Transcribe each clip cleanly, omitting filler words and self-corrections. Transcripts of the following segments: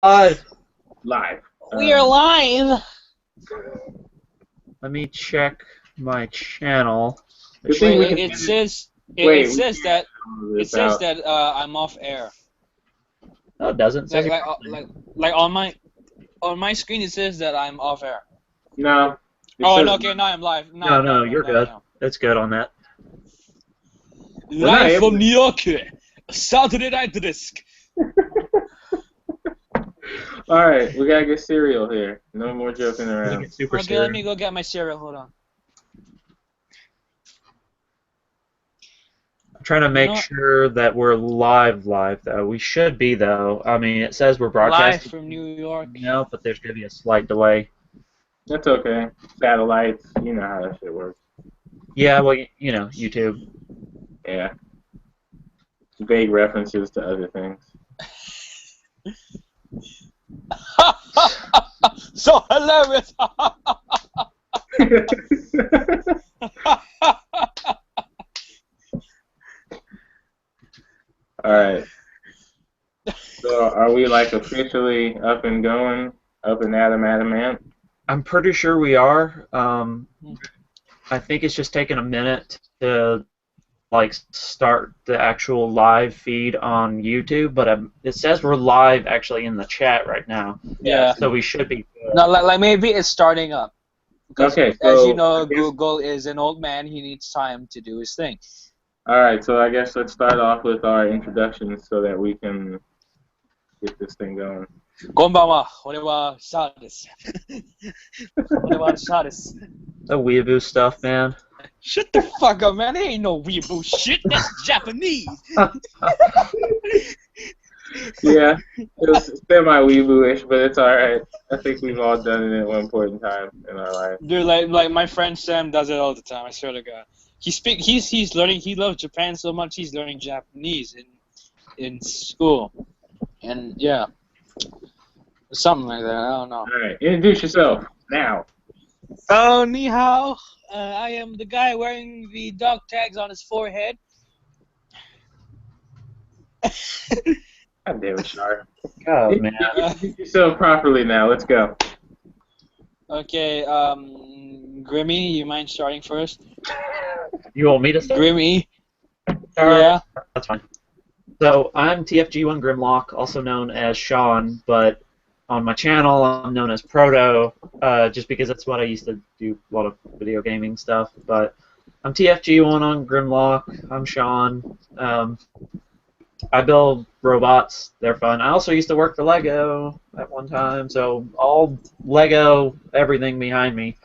live. Live. We are live. Let me check my channel. Good thing we can It says can't that I'm off air. No, it doesn't. It says Like on my screen it says that I'm off air. No. Oh no, okay, now I'm live. No, you're good. It's good on that. Live from New York, Saturday night disc. Alright, we gotta get cereal here. No more joking around. Okay, let me go get my cereal. Hold on. I'm trying to make sure that we're live, though. We should be, though. I mean, it says we're broadcasting. Live from New York. No, but there's going to be a slight delay. That's okay. Satellites, you know how that shit works. Yeah, well, you know, YouTube. Yeah. Vague references to other things. So hilarious! Alright. So, are we, like, officially up and going? Up and adamant? I'm pretty sure we are. I think it's just taking a minute to, like, start the actual live feed on YouTube, but it says we're live actually in the chat right now. Yeah. So we should be good. No, like maybe it's starting up. Because okay, as you know, Google is an old man. He needs time to do his thing. Alright, so I guess let's start off with our introductions so that we can get this thing going. こんばんは。俺はシャーです。俺はシャーです。 The weeaboo stuff, man. Shut the fuck up, man. There ain't no weeaboo shit. That's Japanese. Yeah, it was semi-weeboo-ish, but it's alright. I think we've all done it at one point in time in our life. Dude, like my friend Sam does it all the time. I swear to God. He's learning. He loves Japan so much. He's learning Japanese in school, and yeah, something like that. I don't know. All right, introduce yourself now. Oh, ni hao. I am the guy wearing the dog tags on his forehead. God damn it, Char. Oh, man. Introduce yourself properly now. Let's go. Okay, Grimmy, you mind starting first? You want me to start? Grimmy. Yeah. That's fine. So, I'm TFG1 Grimlock, also known as Shawn, but on my channel I'm known as Proto, just because that's what I used to do, a lot of video gaming stuff. But I'm TFG1 on Grimlock, I'm Shawn. I build robots, they're fun. I also used to work for Lego at one time, so all Lego, everything behind me.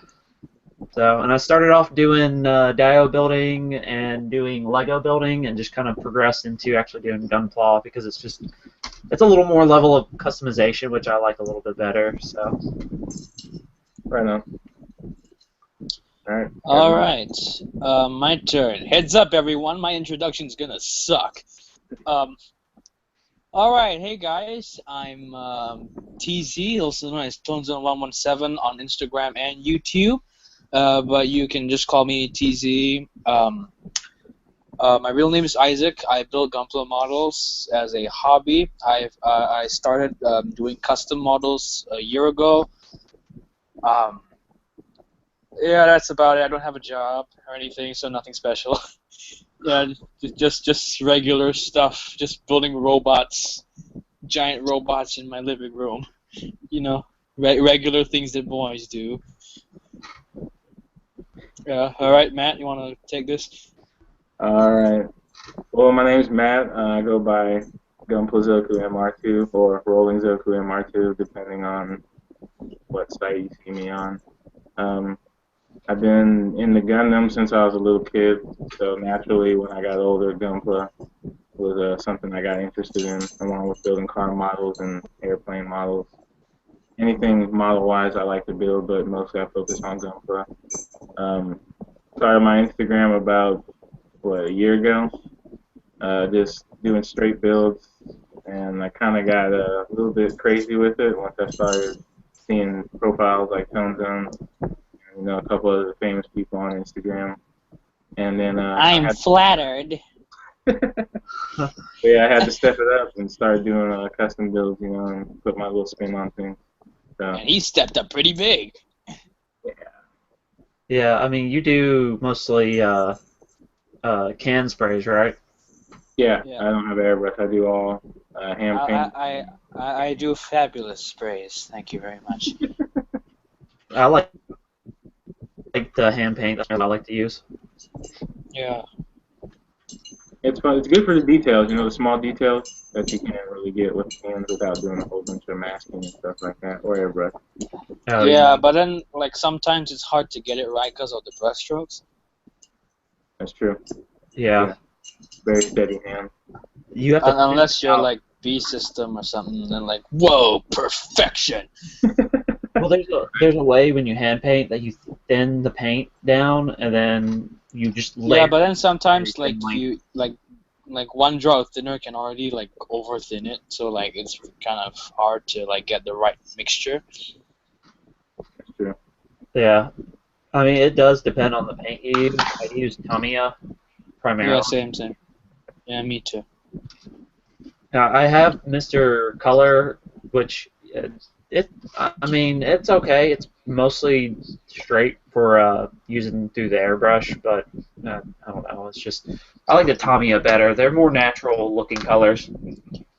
So, and I started off doing Dio building and doing Lego building, and just kind of progressed into actually doing Gunpla because it's a little more level of customization, which I like a little bit better. So, Right on. All right. My turn. Heads up, everyone. My introduction's gonna suck. All right. Hey guys, I'm TZ, also known as TZ117 on Instagram and YouTube. But you can just call me TZ. My real name is Isaac. I build Gunpla models as a hobby. I started doing custom models a year ago. Yeah, that's about it. I don't have a job or anything, so nothing special. Yeah, just regular stuff. Just building robots, giant robots in my living room. You know, regular things that boys do. Yeah. All right, Matt, you want to take this? Alright. Well, my name's Matt. I go by GunplaZoku MR2 or Rolling Zoku MR2, depending on what site you see me on. I've been in the Gundam since I was a little kid, so naturally when I got older, Gunpla was something I got interested in, along with building car models and airplane models. Anything model-wise I like to build, but mostly I focus on Gunpla. Started my Instagram about, a year ago, just doing straight builds, and I kind of got a little bit crazy with it once I started seeing profiles like Tone Zone, and, a couple of the famous people on Instagram. And then I'm flattered. But yeah, I had to step it up and start doing custom builds, and put my little spin on things. So And he stepped up pretty big. Yeah, I mean, you do mostly can sprays, right? yeah, Yeah. I don't have airbrush. I do all hand paint. I do fabulous sprays. Thank you very much. I like the hand paint. That's what I like to use. Yeah. It's fun. It's good for the details, the small details that you can't really get with hands without doing a whole bunch of masking and stuff like that, or airbrush. Oh Yeah, but then like sometimes it's hard to get it right because of the brush strokes. That's true. yeah. Very steady hand. You have to Unless thin you're out. like B system or something, then like whoa, perfection. Well, there's a way when you hand paint that you thin the paint down and then you just layer. Yeah, but then sometimes very like thinly. you like one draw of thinner can already like over thin it, so like it's kind of hard to like get the right mixture. That's true. Yeah. I mean, it does depend on the paint you use. I use Tamiya primarily. Yeah, same. Yeah, me too. Now, I have Mr. Color, which I mean, it's okay. It's mostly straight for using through the airbrush, but I don't know. It's just I like the Tamiya better. They're more natural looking colors.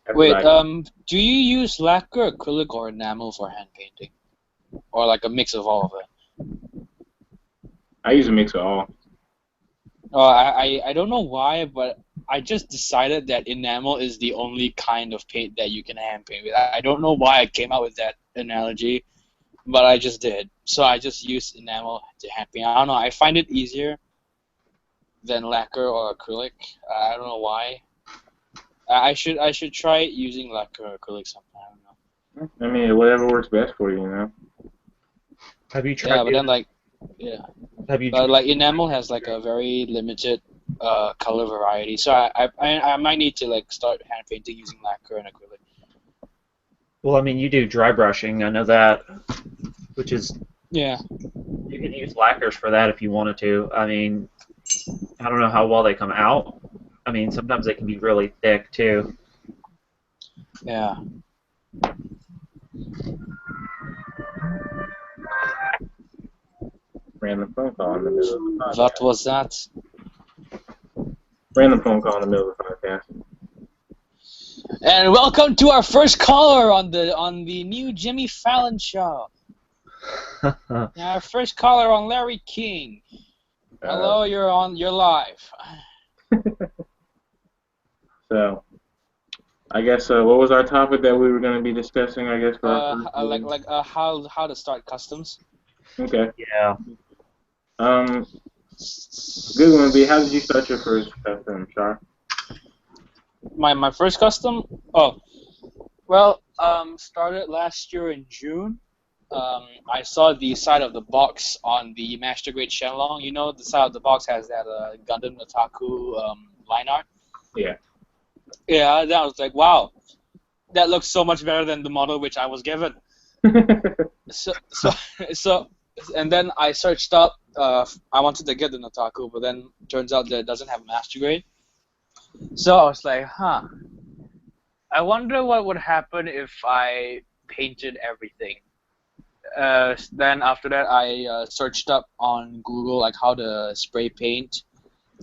That's Wait, right. do you use lacquer, acrylic, or enamel for hand painting, or like a mix of all of it? I use a mix of all. I don't know why, but I just decided that enamel is the only kind of paint that you can hand paint with. I don't know why I came out with that analogy, but I just did. So I just use enamel to hand paint. I don't know. I find it easier than lacquer or acrylic. I don't know why. I should try using lacquer or acrylic sometime. I don't know. I mean, whatever works best for you, Have you Yeah, tried but then using? like yeah, Have you but tried? like enamel has like a very limited color variety. So I might need to like start hand painting using lacquer and acrylic. Well, I mean, you do dry brushing. I know that, which is Yeah. you can use lacquers for that if you wanted to. I mean, I don't know how well they come out. I mean, sometimes they can be really thick too. Yeah. Random phone call in the middle of the What podcast. was that? Random phone call in the middle of the podcast. And welcome to our first caller on the new Jimmy Fallon show. Our first caller on Larry King. Hello, you're live. So, I guess what was our topic that we were going to be discussing? I guess for our first meeting? How to start customs. Okay. Yeah. Good one would be, how did you start your first custom, Char? My first custom. Oh, well, started last year in June. I saw the side of the box on the Master Grade Shenlong. You know, the side of the box has that Gundam Otaku line art. Yeah. Yeah, then I was like, wow, that looks so much better than the model which I was given. So, so, so and then I searched up. I wanted to get the Notaku, but then turns out that it doesn't have a Master Grade. So I was like, huh. I wonder what would happen if I painted everything. Then after that, I searched up on Google like how to spray paint,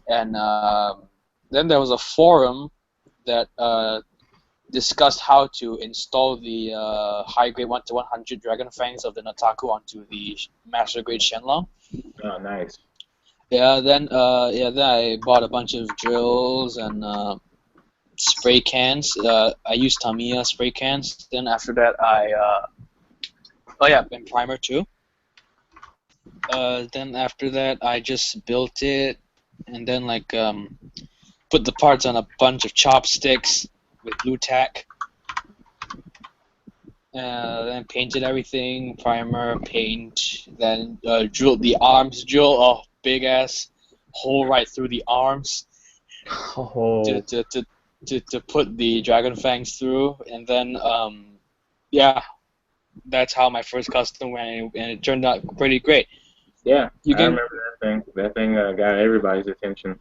and then there was a forum that discussed how to install the high grade 1 to 100 Dragon Fangs of the Nataku onto the Master Grade Shenlong. Oh, nice. Yeah, then I bought a bunch of drills and spray cans. I used Tamiya spray cans. Then after that, and primer too. Then after that, I just built it, and then like put the parts on a bunch of chopsticks with glue tack. Then painted everything, primer, paint. Then drilled the arms, big ass hole right through the arms Oh. to put the dragon fangs through, and then that's how my first custom went, and it turned out pretty great. Yeah, You I can remember that thing. That thing got everybody's attention.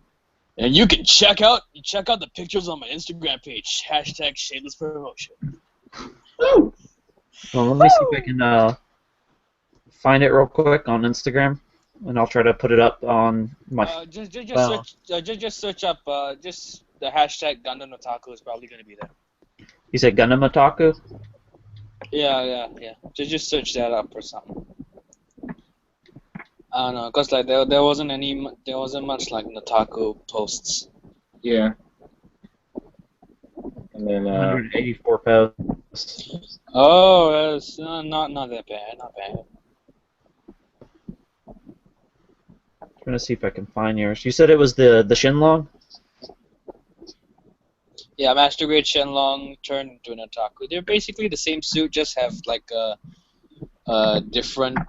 And you can check out the pictures on my Instagram page. Hashtag shameless promotion. Woo! Well, let me see if I can find it real quick on Instagram, and I'll try to put it up on my. Just Well, search up just the hashtag Gundam Otaku is probably gonna be there. you said Gundam Otaku? Yeah. Just search that up or something. I don't know, cause like there wasn't much like Otaku posts. Yeah. And then 184 posts. Oh, that's not that bad, not bad. Trying to see if I can find yours. You said it was the Shenlong? Yeah, Master Grade Shenlong turned into an Otaku. They're basically the same suit, just have like different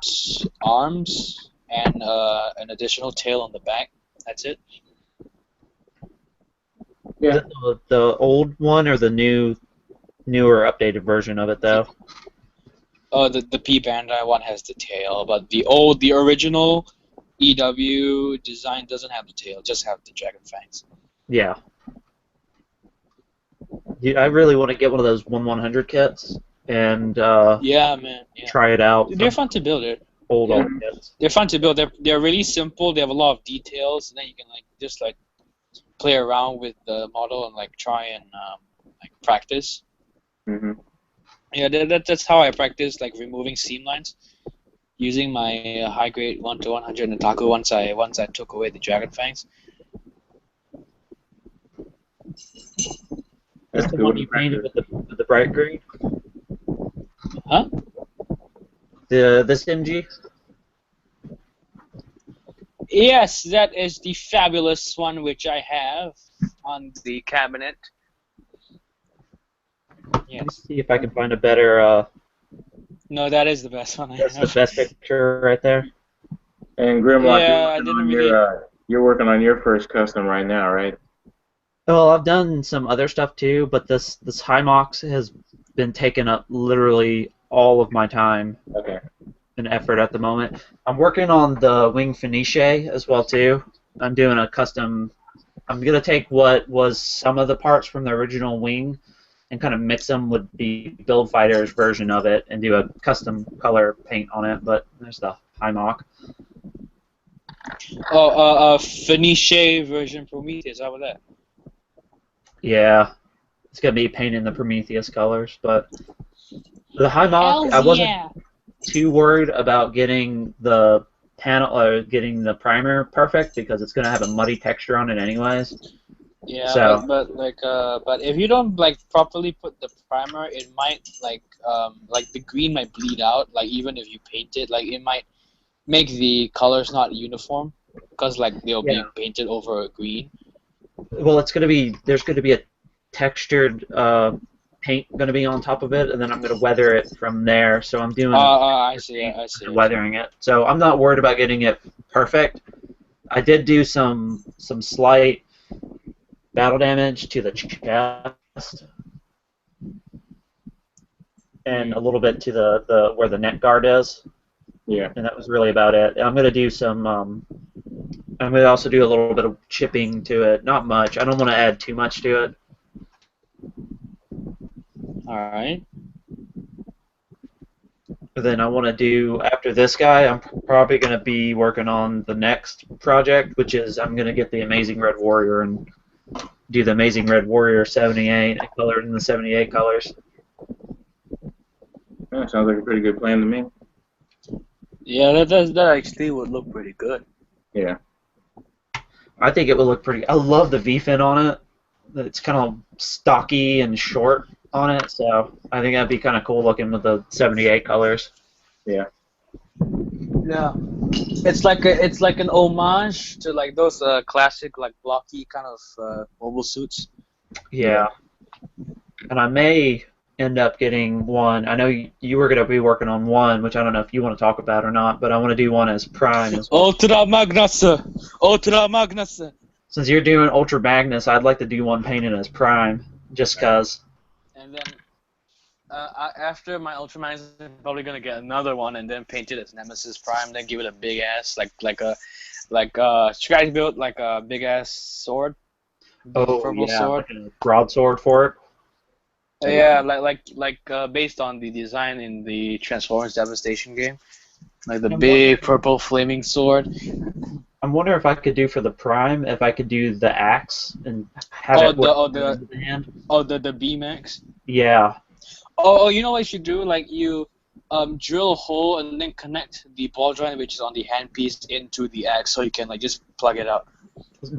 arms and an additional tail on the back. That's it. Is yeah. it the old one or the newer updated version of it though? Oh, the P Bandai one has the tail, but the original EW design doesn't have the tail, just have the dragon fangs. Yeah. I really want to get one of those 1/100 kits and Yeah, man. Yeah. try it out. They're fun to build. Old kits. They're fun to build. They're really simple. They have a lot of details, and then you can just play around with the model and try and practice. Mhm. Yeah, that's how I practice removing seam lines using my high grade 1/100 Nataku once I took away the dragon fangs. That's the one you painted with the bright green? Huh? This MG? Yes, that is the fabulous one which I have on the cabinet. Yes. Let me see if I can find a better. No, that is the best one I That's the have. best picture right there. And Grimlock, Yeah, I didn't really. You're working on your first custom right now, right? Well, I've done some other stuff too, but this Hymox has been taking up literally all of my time Okay. and effort at the moment. I'm working on the wing finiche as well too. I'm doing a custom. I'm gonna take what was some of the parts from the original wing and kind of mix them with the Build Fighters version of it and do a custom color paint on it. But there's the Hymox. Oh, Fenice version Prometheus. How about that? Yeah, it's gonna be painting the Prometheus colors, but the Hymox, I wasn't too worried about getting the panel or getting the primer perfect because it's gonna have a muddy texture on it anyways. Yeah, So, but if you don't properly put the primer, it might the green might bleed out. Even if you paint it, it might make the colors not uniform because they'll be painted over a green. well, there's gonna be a textured paint gonna be on top of it, and then I'm gonna weather it from there. So I'm doing I see. weathering it. So I'm not worried about getting it perfect. I did do some slight battle damage to the chest and a little bit to the where the neck guard is. Yeah. And that was really about it. I'm gonna do some. I'm gonna also do a little bit of chipping to it. Not much. I don't want to add too much to it. All right. But then I want to do after this guy. I'm probably gonna be working on the next project, which is I'm gonna get the Amazing Red Warrior and do the Amazing Red Warrior 78 and color it in the 78 colors. That sounds like a pretty good plan to me. Yeah, that actually would look pretty good. Yeah. I think it would look pretty. I love the V-fin on it. It's kind of stocky and short on it, so I think that'd be kind of cool looking with the 78 colors. Yeah. Yeah, it's like an homage to those classic blocky kind of mobile suits. Yeah. And I may end up getting one. I know you were going to be working on one, which I don't know if you want to talk about or not, but I want to do one as Prime as well. Ultra Magnus! Ultra Magnus! Since you're doing Ultra Magnus, I'd like to do one painted as Prime, just because. And then after my Ultra Magnus, I'm probably going to get another one and then paint it as Nemesis Prime, then give it a big ass, like like Scratch built like a big ass sword, big Oh purple yeah, sword. like a broadsword for it. Yeah, based on the design in the Transformers Devastation game, like the I'm big wondering, purple flaming sword. I'm wondering if I could do for the Prime, if I could do the axe and have Oh it where the it oh goes the into the hand. oh the B-Max. Yeah, You know what you should do? Like you drill a hole and then connect the ball joint, which is on the handpiece, into the axe, so you can like just plug it out.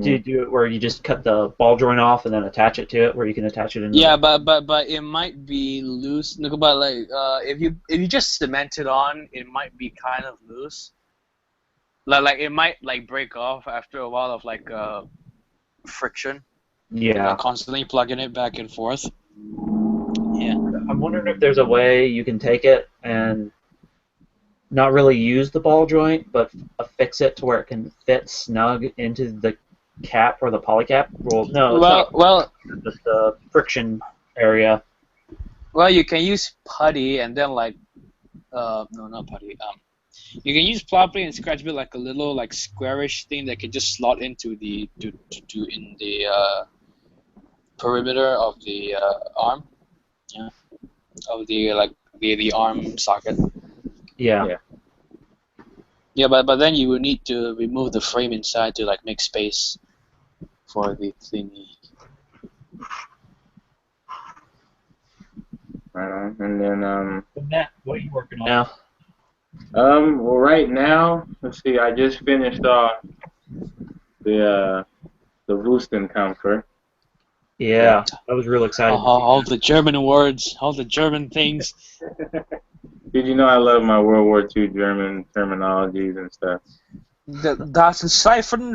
do you do it where you just cut the ball joint off and then attach it to it, where you can attach it into Yeah, the. but it might be loose. No, but like if you just cement it on, it might be kind of loose. Like it might like break off after a while of like friction and like Yeah, constantly plugging it back and forth. Yeah. I'm wondering if there's a way you can take it and not really use the ball joint, but affix it to where it can fit snug into the cap or the polycap. Well, no, it's not Well, well, the friction area. well. You can use putty and then like no, not putty. You can use plot plate and scratch bit like a little like squarish thing that can just slot into the to in the perimeter of the arm. Yeah, of the like the arm socket. Yeah. Yeah. Yeah, but then you would need to remove the frame inside to like make space for the thingy. Right on. And then Matt, what are you working on now? well, right now, let's see. I just finished off the Wüstenkämpfer. Yeah, I was real excited. All the German words, all the German things. Did you know I love my World War II German terminologies and stuff? Das Pfeifen.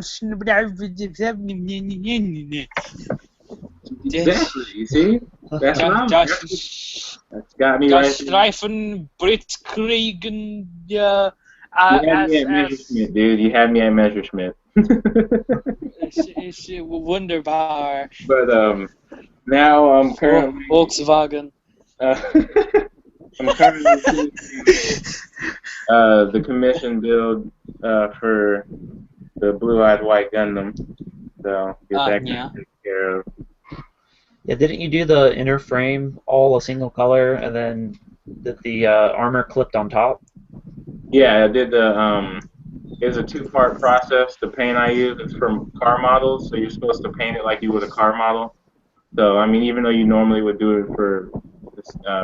Exactly. You see? That's what that's got me Das right there. Streifen Blitzkriegen. Yeah. You had me at Messerschmitt, dude. You had me at Messerschmitt. It's wunderbar. But now I'm currently Volkswagen. I'm currently finishing, the commission build for the Blue-Eyed White Gundam. So get that Yeah. taken care of. Yeah, didn't you do the inner frame all a single color and then the armor clipped on top? Yeah, I did the it's a two-part process. The paint I use is from car models, so you're supposed to paint it like you would a car model. So I mean, even though you normally would do it for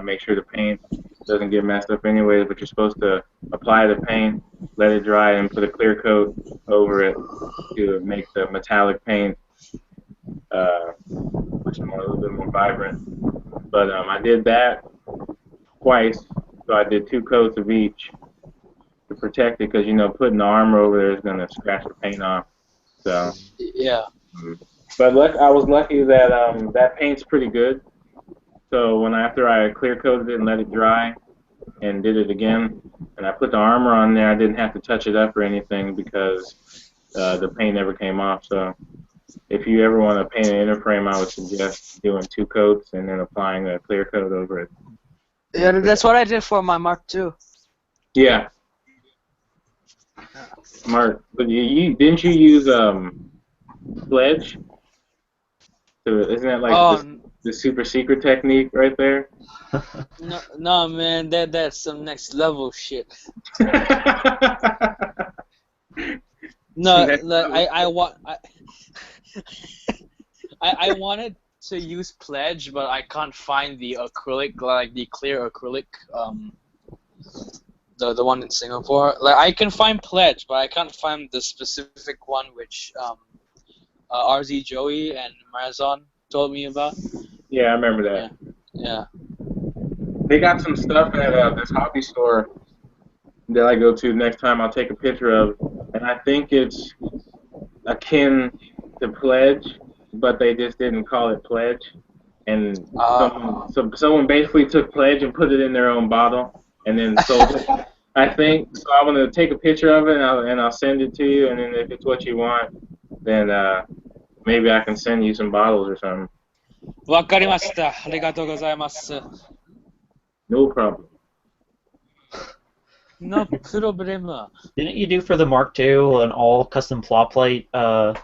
make sure the paint doesn't get messed up anyway, but you're supposed to apply the paint, let it dry, and put a clear coat over it to make the metallic paint much more, a little bit more vibrant. But I did that twice, so I did two coats of each to protect it, because putting the armor over there is gonna scratch the paint off. So. Yeah. But I was lucky that that paint's pretty good. So after I clear coated it and let it dry and did it again, and I put the armor on there, I didn't have to touch it up or anything because the paint never came off. So if you ever want to paint an inner frame, I would suggest doing two coats and then applying a clear coat over it. Yeah, that's what I did for my Mark II. Yeah. Smart. But you didn't you use Pledge? So isn't that like the super secret technique right there? No, man, that's some next level shit. No, I wanted to use Pledge, but I can't find the acrylic, like the clear acrylic, the one in Singapore. Like I can find Pledge, but I can't find the specific one which RZ Joey and Marazon told me about. Yeah, I remember that. Yeah. They got some stuff at this hobby store that I go to next time. I'll take a picture of, and I think it's akin to Pledge, but they just didn't call it Pledge. And someone basically took Pledge and put it in their own bottle, and then sold it. I think so. I'm gonna take a picture of it and I'll send it to you. And then if it's what you want, then maybe I can send you some bottles or something. わかりました。ありがとうございます。No problem. No problema. Didn't you do for the Mark II an all custom claw plate weapon?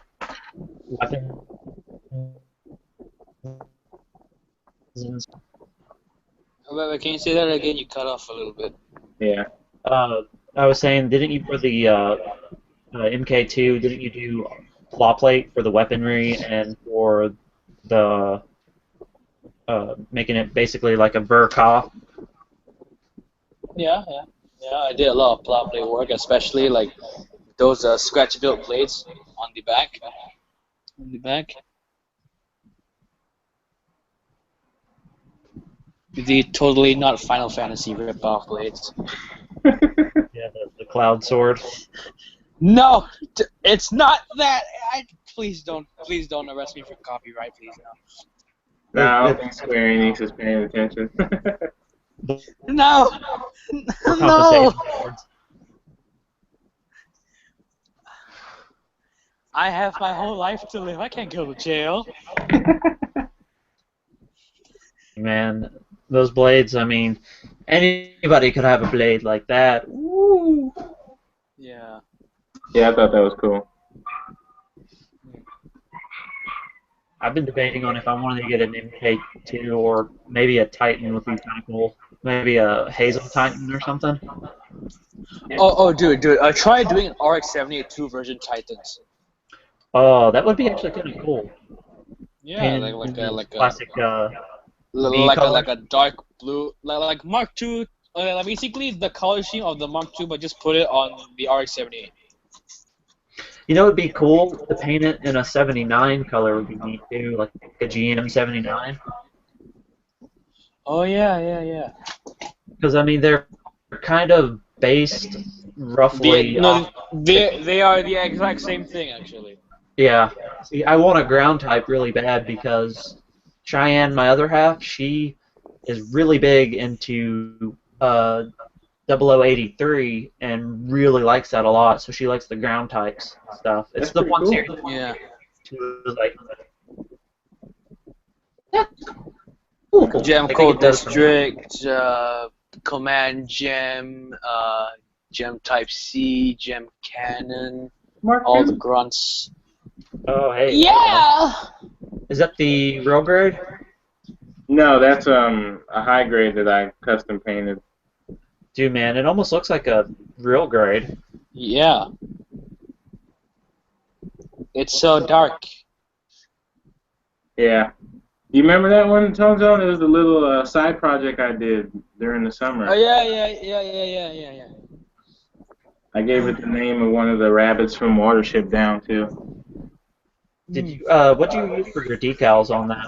Wait, can you say that again? You cut off a little bit. Yeah. I was saying, didn't you for the MK2? Didn't you do claw plate for the weaponry and for the making it basically like a Burkoff? Yeah. I did a lot of plow plate work, especially like those scratch-built plates on the back. On the back. The totally not Final Fantasy rip-off blades. Yeah, the Cloud Sword. No, it's not that. Please don't arrest me for copyright, please No, I don't think Square Enix is paying attention. no. For No. compensation swords. I have my whole life to live. I can't go to jail. Man, those blades, I mean, anybody could have a blade like that. Woo! Yeah. Yeah, I thought that was cool. I've been debating on if I wanted to get an MK2 or maybe a Titan would be kind of cool. Maybe a Hazel Titan or something. Oh, dude. Try doing an RX-78 version Titans. Oh, that would be actually kind of cool. Yeah, Painted like in a this classic V like color. a dark blue, like Mark II. Like basically the color scheme of the Mark II, but just put it on the RX-78. You know, it'd be cool to paint it in a 79 color would be neat too, like a GM 79. Oh yeah. Because I mean, they're kind of based roughly off. They are the exact same thing actually. Yeah. See, I want a ground type really bad because Cheyenne, my other half, she is really big into 0083 and really likes that a lot. So she likes the ground types stuff. It's That's the pretty one cool. series Yeah. she was like, yeah, cool. Gem I think Code it does. District, Command Gem, Gem Type C, Gem Cannon, Mark all II? the grunts. Oh, hey. Yeah. Is that the real grade? No, that's a high grade that I custom painted. Dude, man, it almost looks like a real grade. Yeah. It's so dark. Yeah. You remember that one, Tone Zone? It was the little side project I did during the summer. Oh yeah. I gave it the name of one of the rabbits from Watership Down too. Did you? What did you use for your decals on that?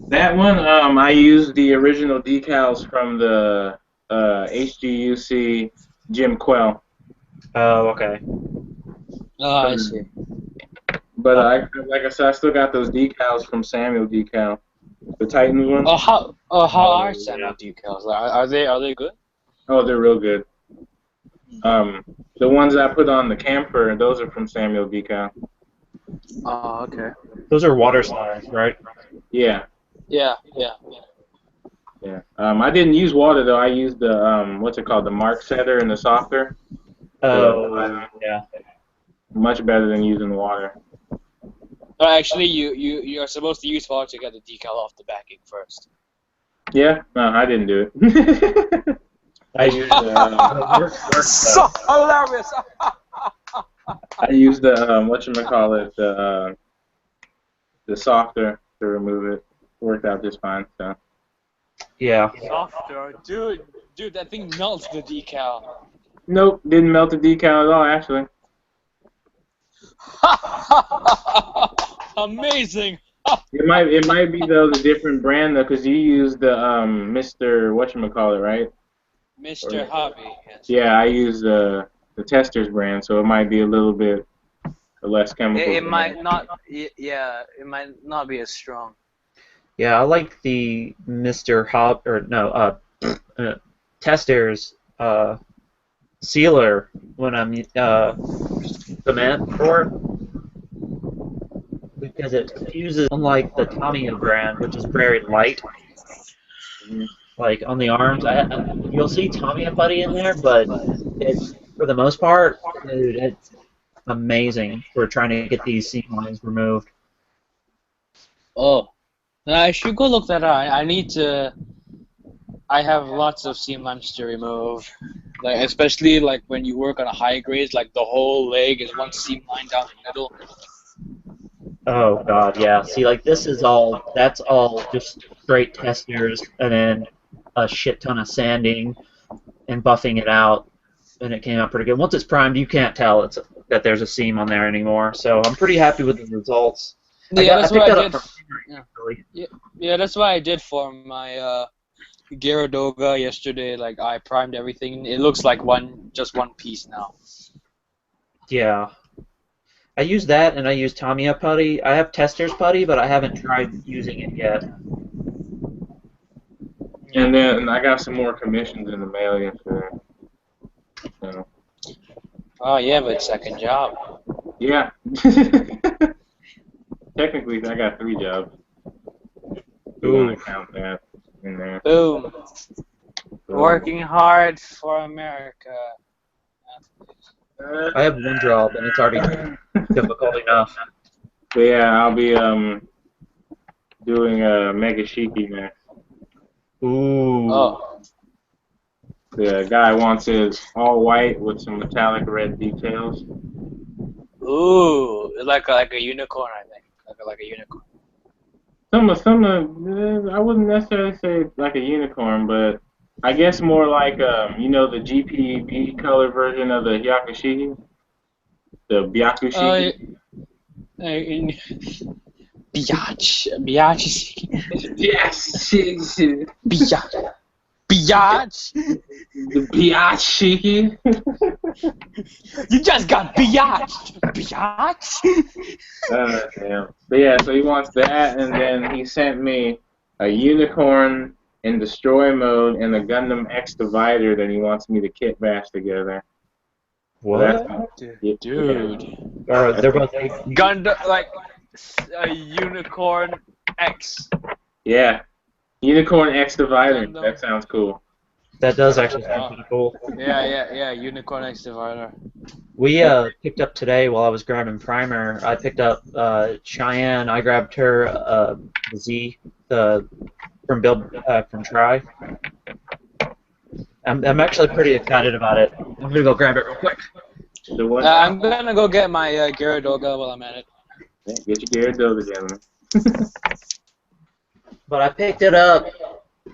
That one, I used the original decals from the HGUC Jim Quell. Oh, okay. Oh, I see. But like I said, I still got those decals from Samuel Decal, the Titans one. How are yeah. Samuel decals? Are they good? Oh, they're real good. The ones I put on the camper, those are from Samuel Decal. Oh, okay. Those are water slides, right? Yeah. Yeah. Yeah. I didn't use water though. I used the what's it called, the Mark Setter and the softer. Oh, yeah. Much better than using water. No, actually, you are supposed to use water to get the decal off the backing first. Yeah. No, I didn't do it. I used So hilarious. I used the whatchamacallit, the softer to remove it. Worked out just fine. So. Yeah. Softer, dude, that thing melts the decal. Nope, didn't melt the decal at all. Actually. Amazing. It might be though the different brand though, because you use the Mr. Whatchamacallit, right? Mr. Hobby. Yes. Yeah, I use the Testers brand, so it might be a little bit less chemicals. It might not. Yeah, it might not be as strong. Yeah, I like the Mr. Hop or no, Testers sealer when I'm cement for it because it fuses unlike the Tamiya brand, which is very light. Mhm. Like on the arms, you'll see Tamiya putty in there, but it's for the most part, dude, it's amazing for trying to get these seam lines removed. Oh, I should go look that up. I need to. I have lots of seam lines to remove, like especially like when you work on a high grade, like the whole leg is one seam line down the middle. Oh God, yeah. See, like that's all just straight testers, and then a shit ton of sanding and buffing it out, and it came out pretty good. Once it's primed, you can't tell that there's a seam on there anymore. So I'm pretty happy with the results. Yeah, that's I picked what I that did. up from Yeah. really. Yeah, that's what I did for my Gyaradoga yesterday. Like I primed everything. It looks like just one piece now. Yeah. I use that, and I use Tamiya putty. I have Tester's putty, but I haven't tried using it yet. And then I got some more commissions in the mail yesterday. So, Oh, you have a second job. yeah. Technically, I got 3 jobs. You want to count that in there. Boom. Working hard for America. I have one job, and it's already difficult enough. But yeah, I'll be doing a Mega Shiki next. Ooh. Oh. The guy wants his all white with some metallic red details. Ooh, like a unicorn, I think. Like a unicorn. I wouldn't necessarily say like a unicorn, but I guess more like the GPB color version of the Hyakushiki, the Byakushiki. Biatch. Yes, Biatch. Biatch. the Byakushiki. You just got biatched. Biatch. Damn. But yeah, so he wants that, and then he sent me a unicorn in destroy mode and a Gundam X divider that he wants me to kit bash together. What? Dude. They're both Gundam, like a unicorn X. Yeah. Unicorn X divider. Gundam. That sounds cool. That does actually sound pretty cool. Yeah. Unicorn X divider. We picked up today while I was grabbing primer. I picked up Cheyenne. I grabbed her the Z from Try. I'm actually pretty excited about it. I'm gonna go grab it real quick. So what? I'm gonna go get my Gyaradoga while I'm at it. Yeah, get your Gyaradoga, gentlemen. But I picked it up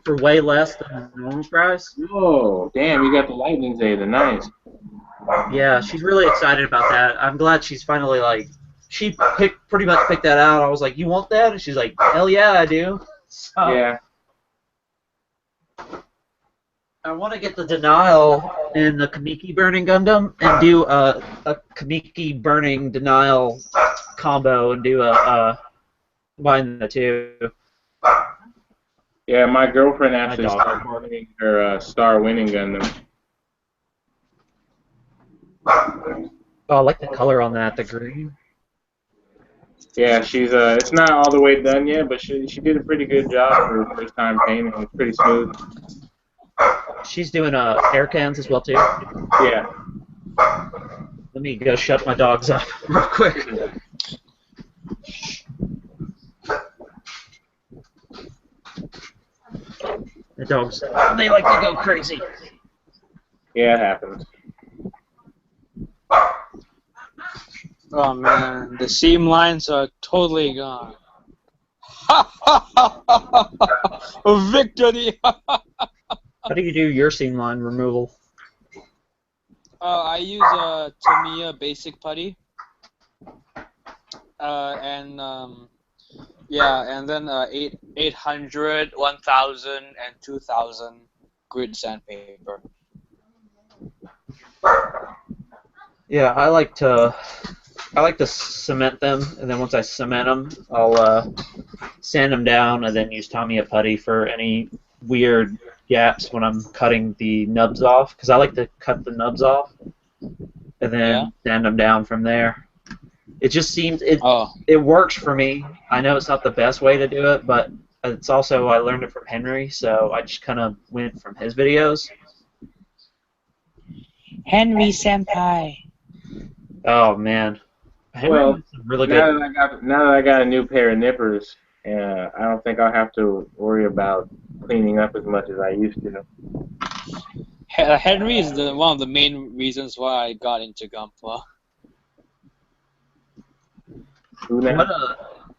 for way less than the normal price. Oh, damn, you got the Lightning Zeta. Nice. Yeah, she's really excited about that. I'm glad she's finally she pretty much picked that out. I was like, "You want that?" And she's like, "Hell yeah, I do." So, Yeah. I want to get the Denial in the Kamiki Burning Gundam and do a Kamiki Burning Denial combo and do a combine the two. Yeah, my girlfriend actually dog. started marketing her Star Winning Gundam. Oh, I like the color on that, the green. Yeah, she's it's not all the way done yet, but she did a pretty good job for her first time painting. It's pretty smooth. She's doing air cans as well too. Yeah. Let me go shut my dogs up real quick. The dogs, they like to go crazy. Yeah, it happens. Oh man, the seam lines are totally gone. Ha ha ha ha ha! Victory! How do you do your seam line removal? I use Tamiya basic putty. And then 800, 1000, and 2000 grid sandpaper. Yeah, I like to cement them, and then once I cement them, I'll sand them down, and then use Tamiya putty for any weird gaps when I'm cutting the nubs off, because I like to cut the nubs off, and then sand them down from there. It just seems it works for me. I know it's not the best way to do it, but it's also I learned it from Henry, so I just kind of went from his videos. Henry Senpai. Oh man, Henry Well, has some really good. now that I got a new pair of nippers, I don't think I'll have to worry about cleaning up as much as I used to. Henry is one of the main reasons why I got into Gunpla.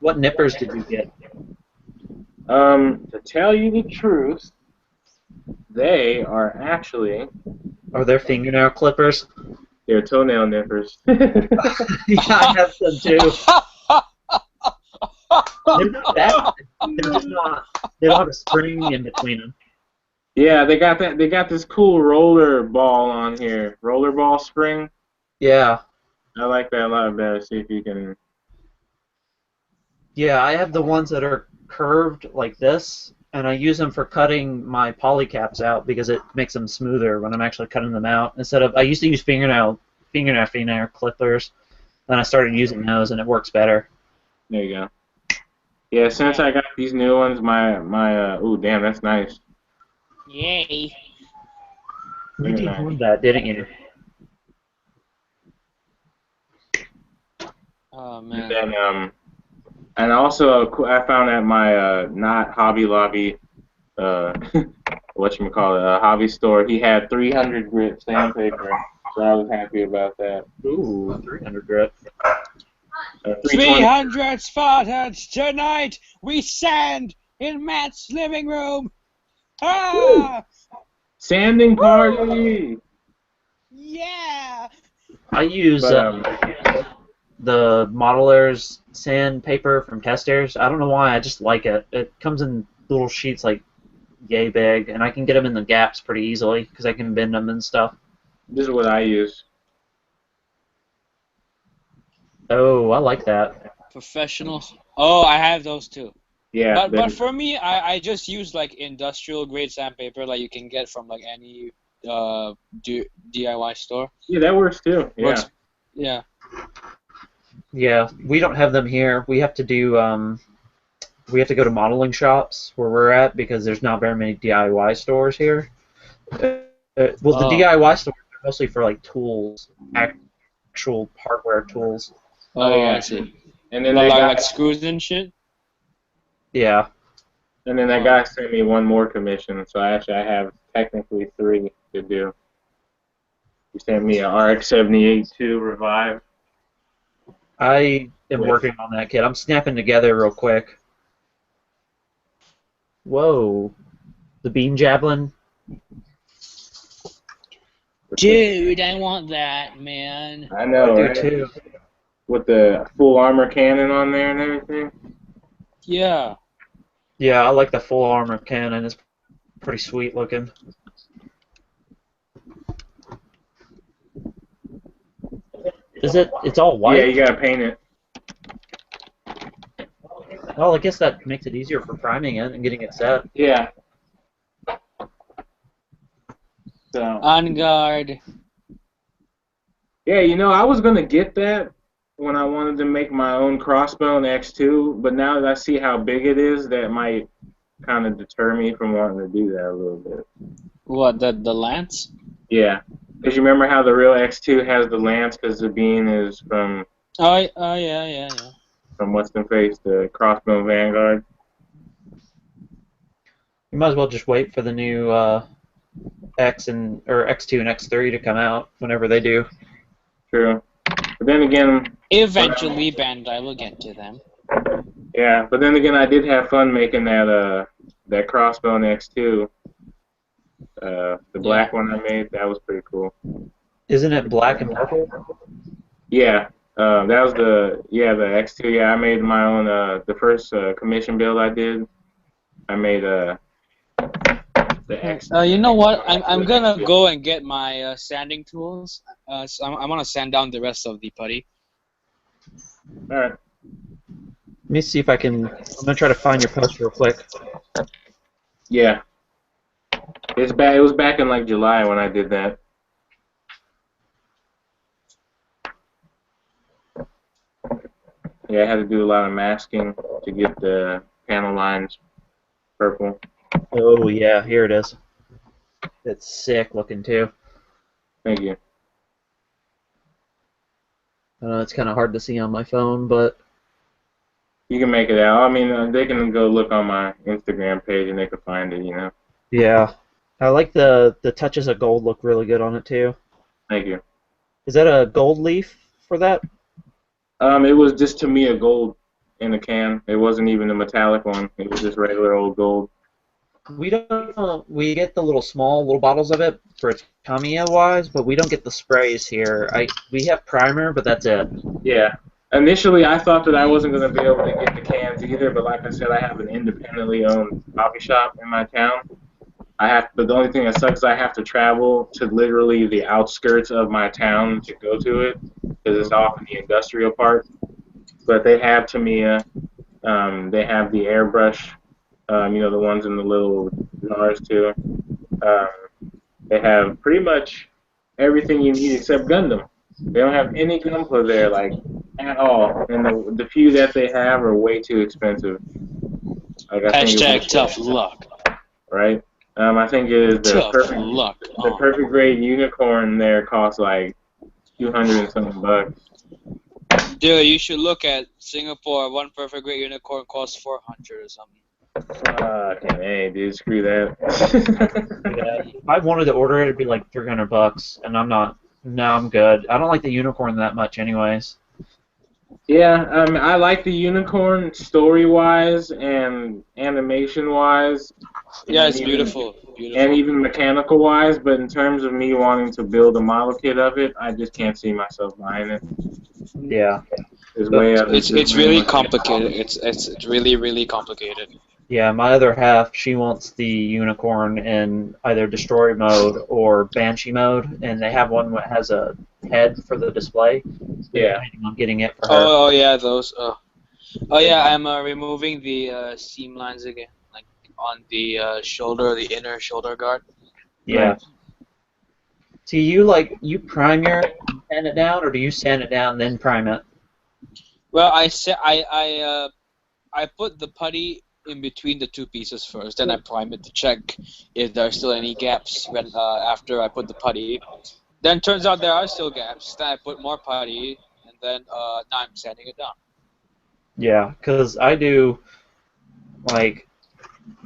What nippers did you get? To tell you the truth, they are actually Are there fingernail clippers? they're toenail nippers. Yeah, I have some too. They're not bad. They're just not. They don't have a spring in between them. Yeah, they got that. They got this cool roller ball on here, roller ball spring. Yeah. I like that a lot better. See if you can. Yeah, I have the ones that are curved like this, and I use them for cutting my polycaps out because it makes them smoother when I'm actually cutting them out. Instead of I used to use fingernail clippers, then I started using those, and it works better. There you go. Yeah, since I got these new ones, my ooh, damn, that's nice. Yay. You Very nice. dehorned that, didn't you? Oh And man. then and also I found at my not Hobby Lobby whatchamacallit, hobby store, he had 300 grit sandpaper, so I was happy about that. Ooh, 300 grit. 320. 300 Spartans tonight. We sand in Matt's living room. Ah! Sanding party. Yeah. I use But the modeler's sandpaper from Testers. I don't know why, I just like it. It comes in little sheets like yay big, and I can get them in the gaps pretty easily because I can bend them and stuff. this is what I use. Oh, I like that. Professional. Oh, I have those too. Yeah, But for me, I just use like industrial grade sandpaper like you can get from like any DIY store. yeah, that works too. Yeah. Works. Yeah. Yeah, we don't have them here. We have to do we have to go to modeling shops where we're at because there's not very many DIY stores here. Well, the DIY stores are mostly for like tools, actual hardware tools. Oh yeah. I see. And then Like screws and shit. Yeah. and then that guy sent me one more commission, so I have technically 3 to do. He sent me a RX-78-2 Revive. I am working on that kit. I'm snapping together real quick. Whoa. The beam javelin. Dude, I want that, man. I know, I do right? too. With the full armor cannon on there and everything. Yeah. Yeah, I like the full armor cannon. It's pretty sweet looking. Is it? It's all white? Yeah, you gotta paint it. Well, I guess that makes it easier for priming it and getting it set. Yeah. So. On guard. Yeah, I was gonna get that when I wanted to make my own crossbow X2, but now that I see how big it is, that might kind of deter me from wanting to do that a little bit. What, the lance? Yeah, because you remember how the real X2 has the lance because the beam is from Yeah. from what's the face, the crossbow Vanguard. You might as well just wait for the new X2 and X3 to come out whenever they do. True. But then again, Eventually, Bandai will get to them. yeah. But then again, I did have fun making that crossbow X2. The black one I made, that was pretty cool. Isn't it black and purple? Yeah. That was the X2. Yeah, I made my own. The first commission build I did, I made the X. You know what? I'm gonna go and get my sanding tools. So I'm gonna sand down the rest of the putty. All right. Let me see if I can. I'm gonna try to find your post real quick. Yeah. It's back. It was back in like July when I did that. Yeah, I had to do a lot of masking to get the panel lines purple. Oh yeah, here it is. It's sick looking too. Thank you. It's kind of hard to see on my phone, but You can make it out. I mean, they can go look on my Instagram page and they can find it. yeah. I like the touches of gold look really good on it too. Thank you. Is that a gold leaf for that? It was just Tamiya gold in a can. It wasn't even a metallic one. It was just regular old gold. We don't. We get the little bottles of it for Tamiya wise, but we don't get the sprays here. We have primer, but that's it. Yeah. Initially, I thought that I wasn't going to be able to get the cans either, but like I said, I have an independently owned coffee shop in my town. But the only thing that sucks is I have to travel to literally the outskirts of my town to go to it because it's off in the industrial part. But they have Tamiya. They have the airbrush. The ones in the little jars too. Um, they have pretty much everything you need except Gundam. They don't have any Gunpla there, like at all, and the few that they have are way too expensive. Like I think Hashtag tough luck. right. I think it is the Tough luck. perfect grade unicorn there costs like 200 and something bucks. Dude, you should look at Singapore. One perfect grade unicorn costs 400 or something. Fucking hey, dude, screw that. Yeah, if I wanted to order it, it'd be like $300, and I'm not. No, I'm good. I don't like the unicorn that much, anyways. Yeah, I like the unicorn story-wise and animation-wise. Yeah, it's beautiful. And even mechanical-wise, but in terms of me wanting to build a model kit of it, I just can't see myself buying it. Yeah. It's really complicated. It's really complicated. Yeah, my other half, she wants the unicorn in either destroy mode or banshee mode, and they have one that has a head for the display. Yeah. I'm getting it for her. Oh yeah, those. Oh yeah, I'm removing the seam lines again, like on the shoulder, the inner shoulder guard. Yeah. So you prime your sand it down, or do you sand it down then prime it? Well, I put the putty in between the two pieces first, then I prime it to check if there are still any gaps when after I put the putty. Then turns out there are still gaps. Then I put more putty, and then now I'm sanding it down. Yeah, because I do, like,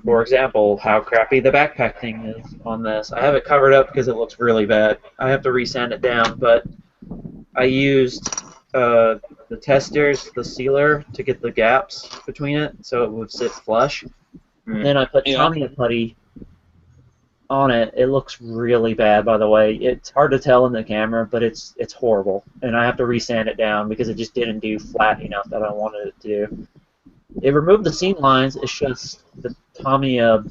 for example, how crappy the backpack thing is on this. I have it covered up because it looks really bad. I have to resand it down, but I used the testers, the sealer, to get the gaps between it so it would sit flush. Then I put Tamiya putty on it. It looks really bad, by the way. It's hard to tell in the camera, but it's horrible. And I have to resand it down because it just didn't do flat enough that I wanted it to do. It removed the seam lines. It's just the Tamiya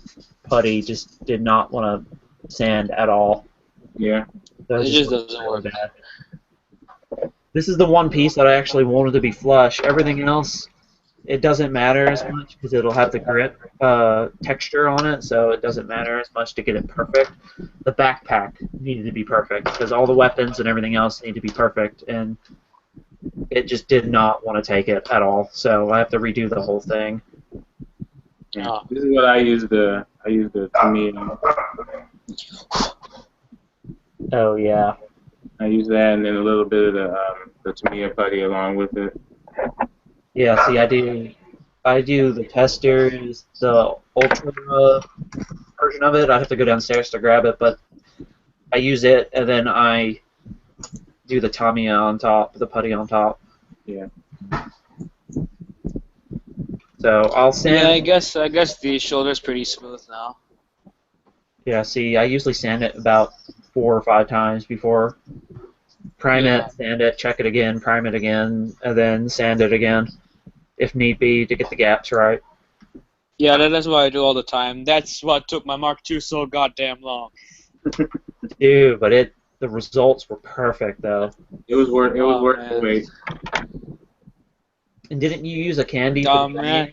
putty just did not want to sand at all. Yeah. It just doesn't work. Bad. This is the one piece that I actually wanted to be flush. Everything else, it doesn't matter as much because it'll have the grip texture on it, so it doesn't matter as much to get it perfect. The backpack needed to be perfect because all the weapons and everything else need to be perfect, and it just did not want to take it at all. So I have to redo the whole thing. Yeah. This is what I use the Tamiya. Oh yeah. I use that and then a little bit of the Tamiya putty along with it. Yeah, see, I do the testers, the ultra version of it. I have to go downstairs to grab it, but I use it, and then I do the Tamiya on top, the putty on top. Yeah. So I'll sand. Yeah, I guess the shoulder's pretty smooth now. Yeah, see, I usually sand it about 4 or 5 times before. Prime it, sand it, check it again, prime it again, and then sand it again, if need be, to get the gaps right. Yeah, that's what I do all the time. That's what took my Mark II so goddamn long. Dude, but the results were perfect though. It was worth the wait. And didn't you use a candy? Man.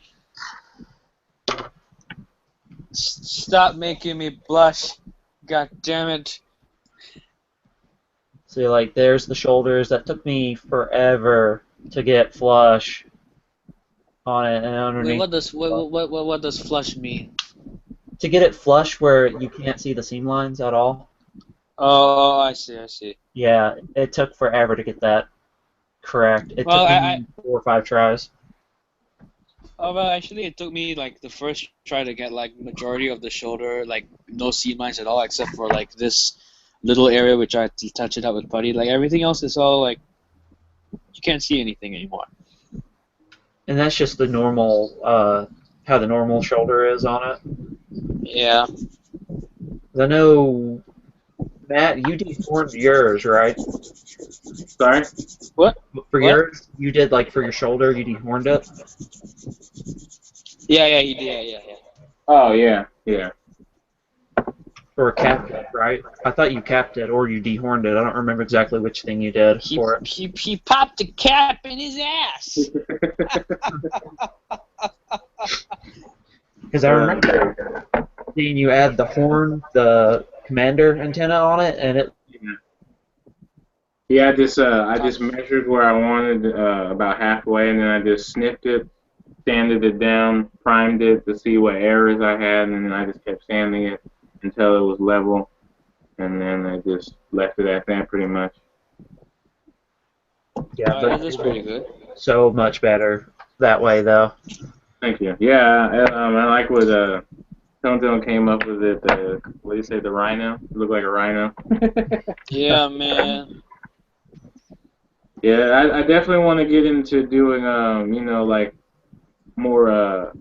Stop making me blush. God damn it. So like, there's the shoulders. That took me forever to get flush on it and underneath. Wait, what does flush mean? to get it flush where you can't see the seam lines at all. Oh, I see, I see. Yeah, it took forever to get that correct. It Well, took me 4 or 5 tries. well, actually, it took me like the first try to get like majority of the shoulder, like no seam lines at all, except for like this little area which I had to touch it up with putty. Like everything else is all like you can't see anything anymore. And that's just the normal, how the normal shoulder is on it. Yeah. 'Cause I know, Matt, you dehorned yours, right? Sorry? What? For What? yours, you did like for your shoulder, you dehorned it Yeah, yeah, he did. Yeah, yeah, yeah. Oh, yeah, yeah. or capped it, right? I thought you capped it or you dehorned it. I don't remember exactly which thing you did for it. He popped the cap in his ass. Because I remember seeing you add the horn, the commander antenna on it, and it. Yeah, I just measured where I wanted about halfway, and then I just sniffed it, sanded it down, primed it to see what errors I had, and then I just kept sanding it until it was level, and then I just left it at that pretty much. Yeah, but That's pretty good. so much better that way, though. Thank you. Yeah, I like what Tone came up with it. What do you say, the rhino? It looked like a rhino. Yeah, man. Yeah, I definitely want to get into doing, like more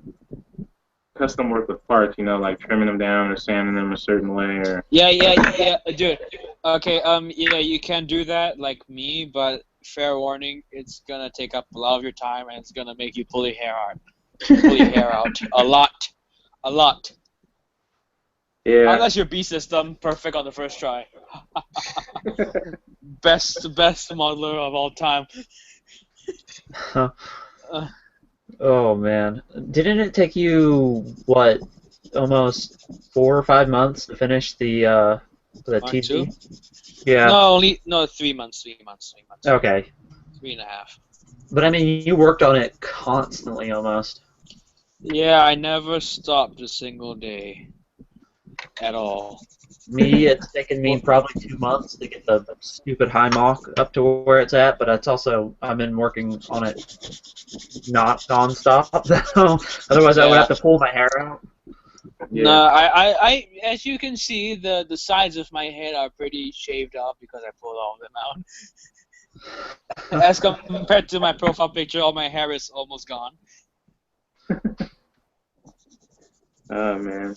custom work with parts, like trimming them down or sanding them a certain way or. Yeah, dude. Okay, yeah, you can do that like me, but fair warning, it's gonna take up a lot of your time and it's gonna make you pull your hair out. Pull your hair out. A lot. Yeah. Unless your B system, perfect on the first try. best modeler of all time. Oh man, didn't it take you what, almost 4 or 5 months to finish the Mark TZ? II? Yeah. No, 3 months. 3 months. Okay. 3.5. But I mean, you worked on it constantly almost. Yeah, I never stopped a single day at all. Me, it's taken me probably 2 months to get the stupid high mock up to where it's at, but it's also, I've been working on it not non-stop, so otherwise I would have to pull my hair out. Yeah. No, I, as you can see, the sides of my head are pretty shaved off because I pulled all of them out. As compared to my profile picture, all my hair is almost gone. Oh man.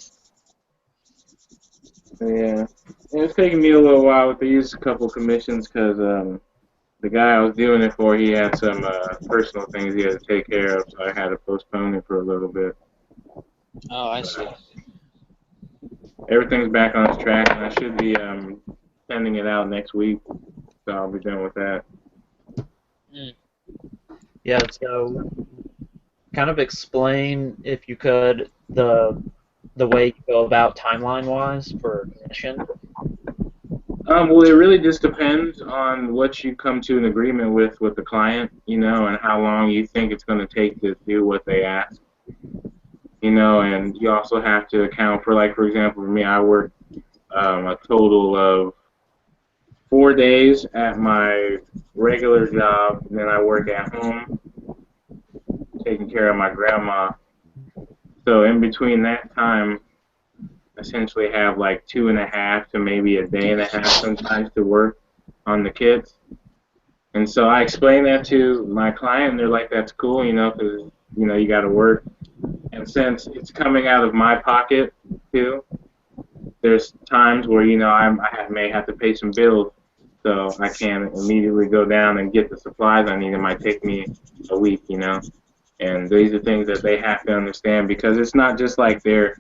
Yeah, it's taking me a little while to use a couple commissions because the guy I was doing it for, he had some personal things he had to take care of, so I had to postpone it for a little bit. Oh, I see. Everything's back on its track, and I should be sending it out next week, so I'll be done with that. Yeah, so kind of explain, if you could, the way you go about timeline-wise for commission. Well, it really just depends on what you come to an agreement with the client, and how long you think it's going to take to do what they ask. And you also have to account for, like, for example, for me, I work a total of 4 days at my regular job, and then I work at home taking care of my grandma. So in between that time, I essentially have like 2.5 to maybe a day and a half sometimes to work on the kids. And so I explain that to my client, and they're like, that's cool, because, you got to work. And since it's coming out of my pocket, too, there's times where, I may have to pay some bills, so I can't immediately go down and get the supplies I need. It might take me a week, And these are things that they have to understand, because it's not just like they're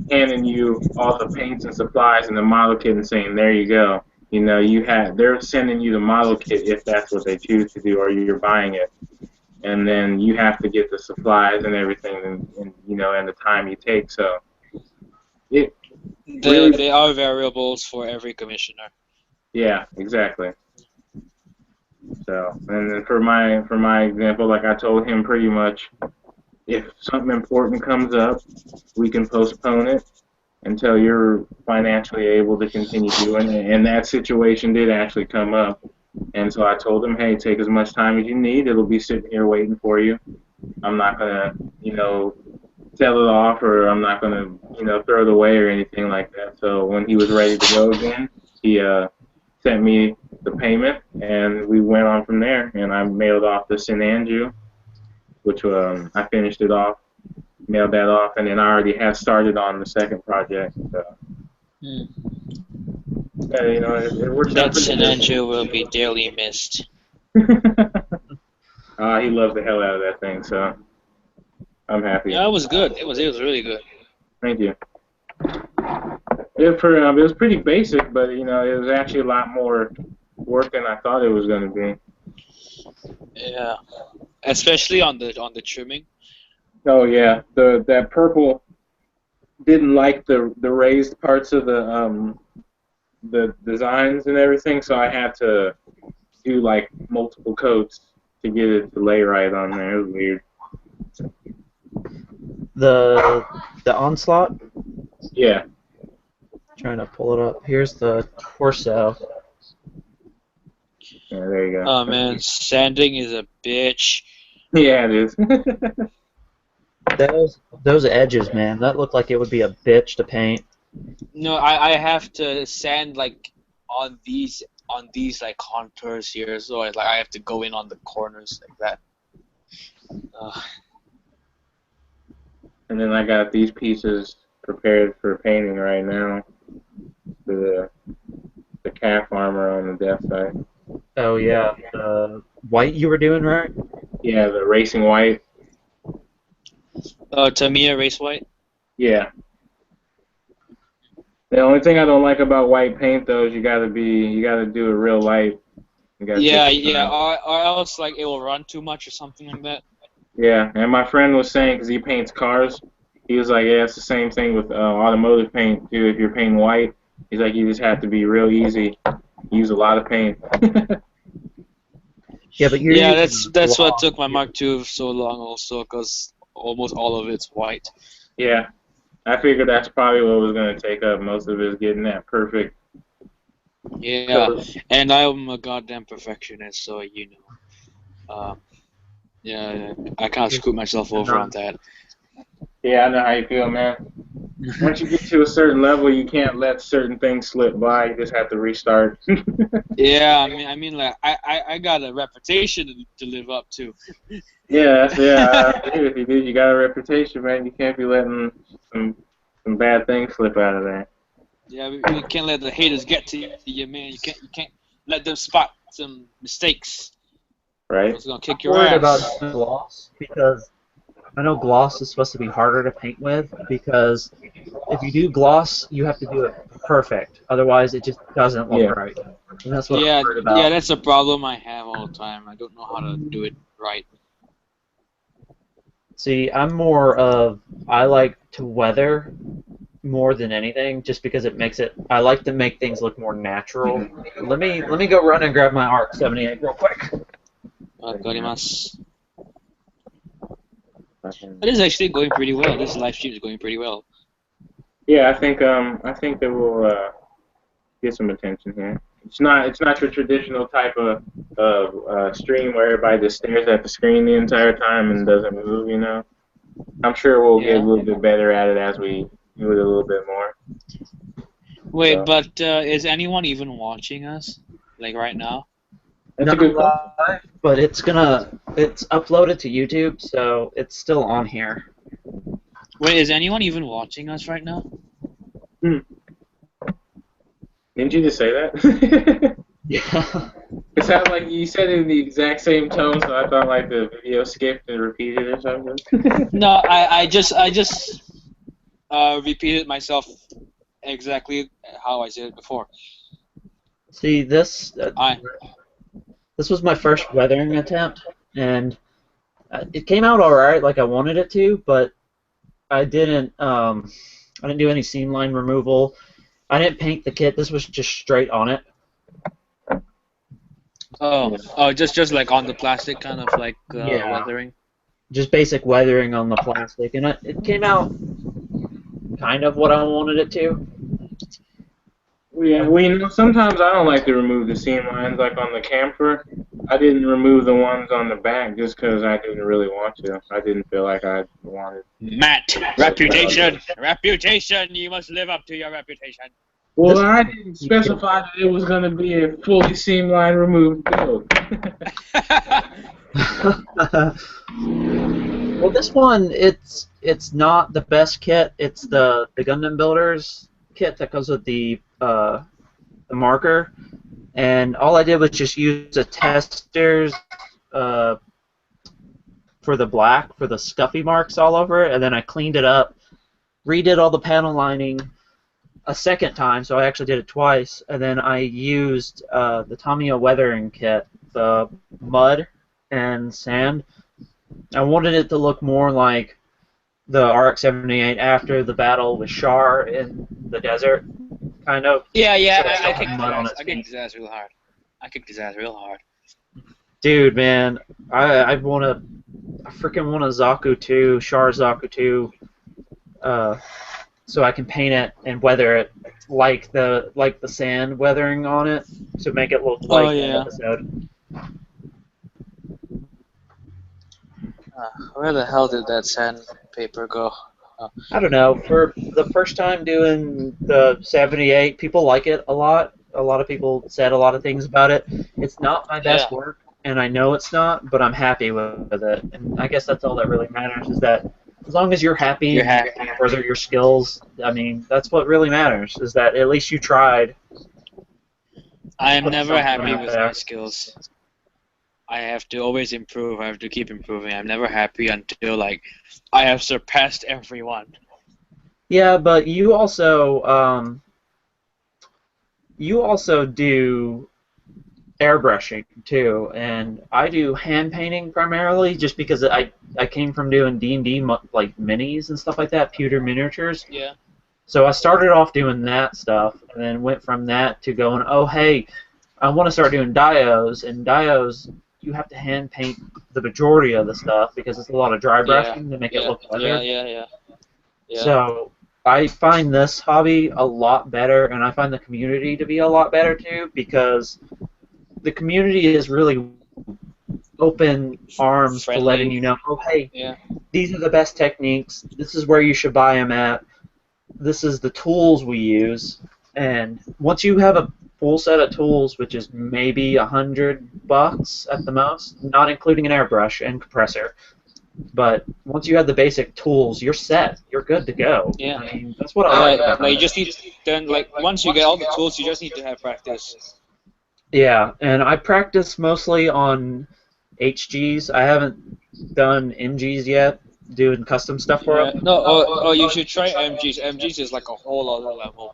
handing you all the paints and supplies and the model kit and saying, there you go. They're sending you the model kit if that's what they choose to do, or you're buying it. And then you have to get the supplies and everything, and the time you take. So They are variables for every commissioner. Yeah, exactly. So, and then for my example, like I told him pretty much, if something important comes up, we can postpone it until you're financially able to continue doing it. And that situation did actually come up. And so I told him, hey, take as much time as you need. It'll be sitting here waiting for you. I'm not going to, sell it off, or I'm not going to, throw it away or anything like that. So when he was ready to go again, he sent me the payment, and we went on from there. And I mailed off the St. Andrew, which I finished it off, mailed that off, and then I already had started on the second project. So, Hmm. yeah, it works out That pretty good. Sinanju will be dearly missed. He loved the hell out of that thing, so I'm happy. Yeah, it was good. It was really good. Thank you. It was pretty basic, but it was actually a lot more work than I thought it was going to be. Yeah, especially on the trimming. Oh yeah, that purple didn't like the raised parts of the designs and everything, so I had to do like multiple coats to get it to lay right on there. It was weird. The Onslaught. Yeah. Trying to pull it up. Here's the torso. Yeah, there you go. Oh man, sanding is a bitch. Yeah, it is. Those edges, man, that looked like it would be a bitch to paint. No, I have to sand like on these like contours here, so I have to go in on the corners like that. And then I got these pieces prepared for painting right now. The calf armor on the death side. Oh yeah, the white you were doing, right? Yeah, the racing white. Oh, Tamiya Race White? Yeah. The only thing I don't like about white paint though is you gotta do it real light. Yeah, or else like it will run too much or something like that. Yeah, and my friend was saying, because he paints cars, he was like, yeah, it's the same thing with automotive paint too. If you're painting white, he's like, you just have to be real easy, use a lot of paint. Yeah, but that's what took my Mark II so long also, because almost all of it's white. Yeah, I figured that's probably what was going to take up most of it, is getting that perfect. Yeah, and I'm a goddamn perfectionist, so yeah, I can't screw myself over on that. Yeah, I know how you feel, man. Once you get to a certain level, you can't let certain things slip by. You just have to restart. Yeah, I mean, like I got a reputation to live up to. Yeah, I agree with you, dude. You got a reputation, man. You can't be letting some bad things slip out of there. Yeah, we can't let the haters get to you, man. You can't let them spot some mistakes. Right. It's gonna kick I'm your worried ass. about gloss because I know gloss is supposed to be harder to paint with, because if you do gloss, you have to do it perfect. Otherwise, it just doesn't look right. And that's what I'm worried about. Yeah, that's a problem I have all the time. I don't know how to do it right. See, I'm more of, I like to weather more than anything, just because it makes it. I like to make things look more natural. Let me go run and grab my ARC 78 real quick. Gorimasu. It is actually going pretty well. This live stream is going pretty well. Yeah, I think that we'll get some attention here. It's not your traditional type of stream where everybody just stares at the screen the entire time and doesn't move. I'm sure we'll get a little bit better at it as we do it a little bit more. Wait, So. but is anyone even watching us, like right now? That's a good question. Live, but it's uploaded to YouTube, so it's still on here. Wait, is anyone even watching us right now? Didn't you just say that? Yeah. It sounded like you said it in the exact same tone, so I thought like the video skipped and repeated or something. No, I just repeated myself exactly how I said it before. See, this was my first weathering attempt, and it came out all right, like I wanted it to, but I didn't do any seam line removal. I didn't paint the kit. This was just straight on it. Oh, just like on the plastic, kind of like weathering. just basic weathering on the plastic, and it came out kind of what I wanted it to. Yeah, sometimes I don't like to remove the seam lines, like on the camper. I didn't remove the ones on the back just because I didn't really want to. I didn't feel like I wanted. Matt, reputation. You must live up to your reputation. Well, I didn't specify that it was going to be a fully seam line removed build. Well, this one, it's not the best kit. It's the Gundam Builders kit that comes with the marker, and all I did was just use the testers for the black, for the scuffy marks all over it, and then I cleaned it up, redid all the panel lining a second time, so I actually did it twice, and then I used the Tamiya weathering kit, the mud and sand. I wanted it to look more like the RX-78 after the battle with Char in the desert, kind of. Yeah, So I kicked his ass real hard. I kicked his ass real hard. Dude, man, I freaking want a Zoku 2, Char Zoku 2, so I can paint it and weather it like the sand weathering on it to make it look like that episode. Where the hell did that sandpaper go? Oh. I don't know. For the first time doing the 78, people like it a lot. A lot of people said a lot of things about it. It's not my best work, and I know it's not, but I'm happy with it. And I guess that's all that really matters, is that as long as you're happy and you further your skills, I mean, that's what really matters, is that at least you tried. I am never happy with my skills. I have to always improve. I have to keep improving. I'm never happy until, like, I have surpassed everyone. Yeah, but you also do airbrushing too, and I do hand painting primarily, just because I came from doing D&D like minis and stuff like that, pewter miniatures. Yeah. So I started off doing that stuff, and then went from that to going, oh hey, I want to start doing dios, and dios you have to hand paint the majority of the stuff because it's a lot of dry brushing to make it look better. Yeah. So I find this hobby a lot better, and I find the community to be a lot better too, because the community is really open arms to letting you know, oh hey, these are the best techniques, this is where you should buy them at, this is the tools we use, and once you have a full set of tools, which is maybe $100 at the most, not including an airbrush and compressor, but once you have the basic tools, you're set. You're good to go. Yeah. I mean, that's what I like about it. You just need then, like, once you get all the tools, you just need to have practice. Yeah, and I practice mostly on HGs. I haven't done MGs yet, doing custom stuff for them. No, you should try MGs. MGs is like a whole other level.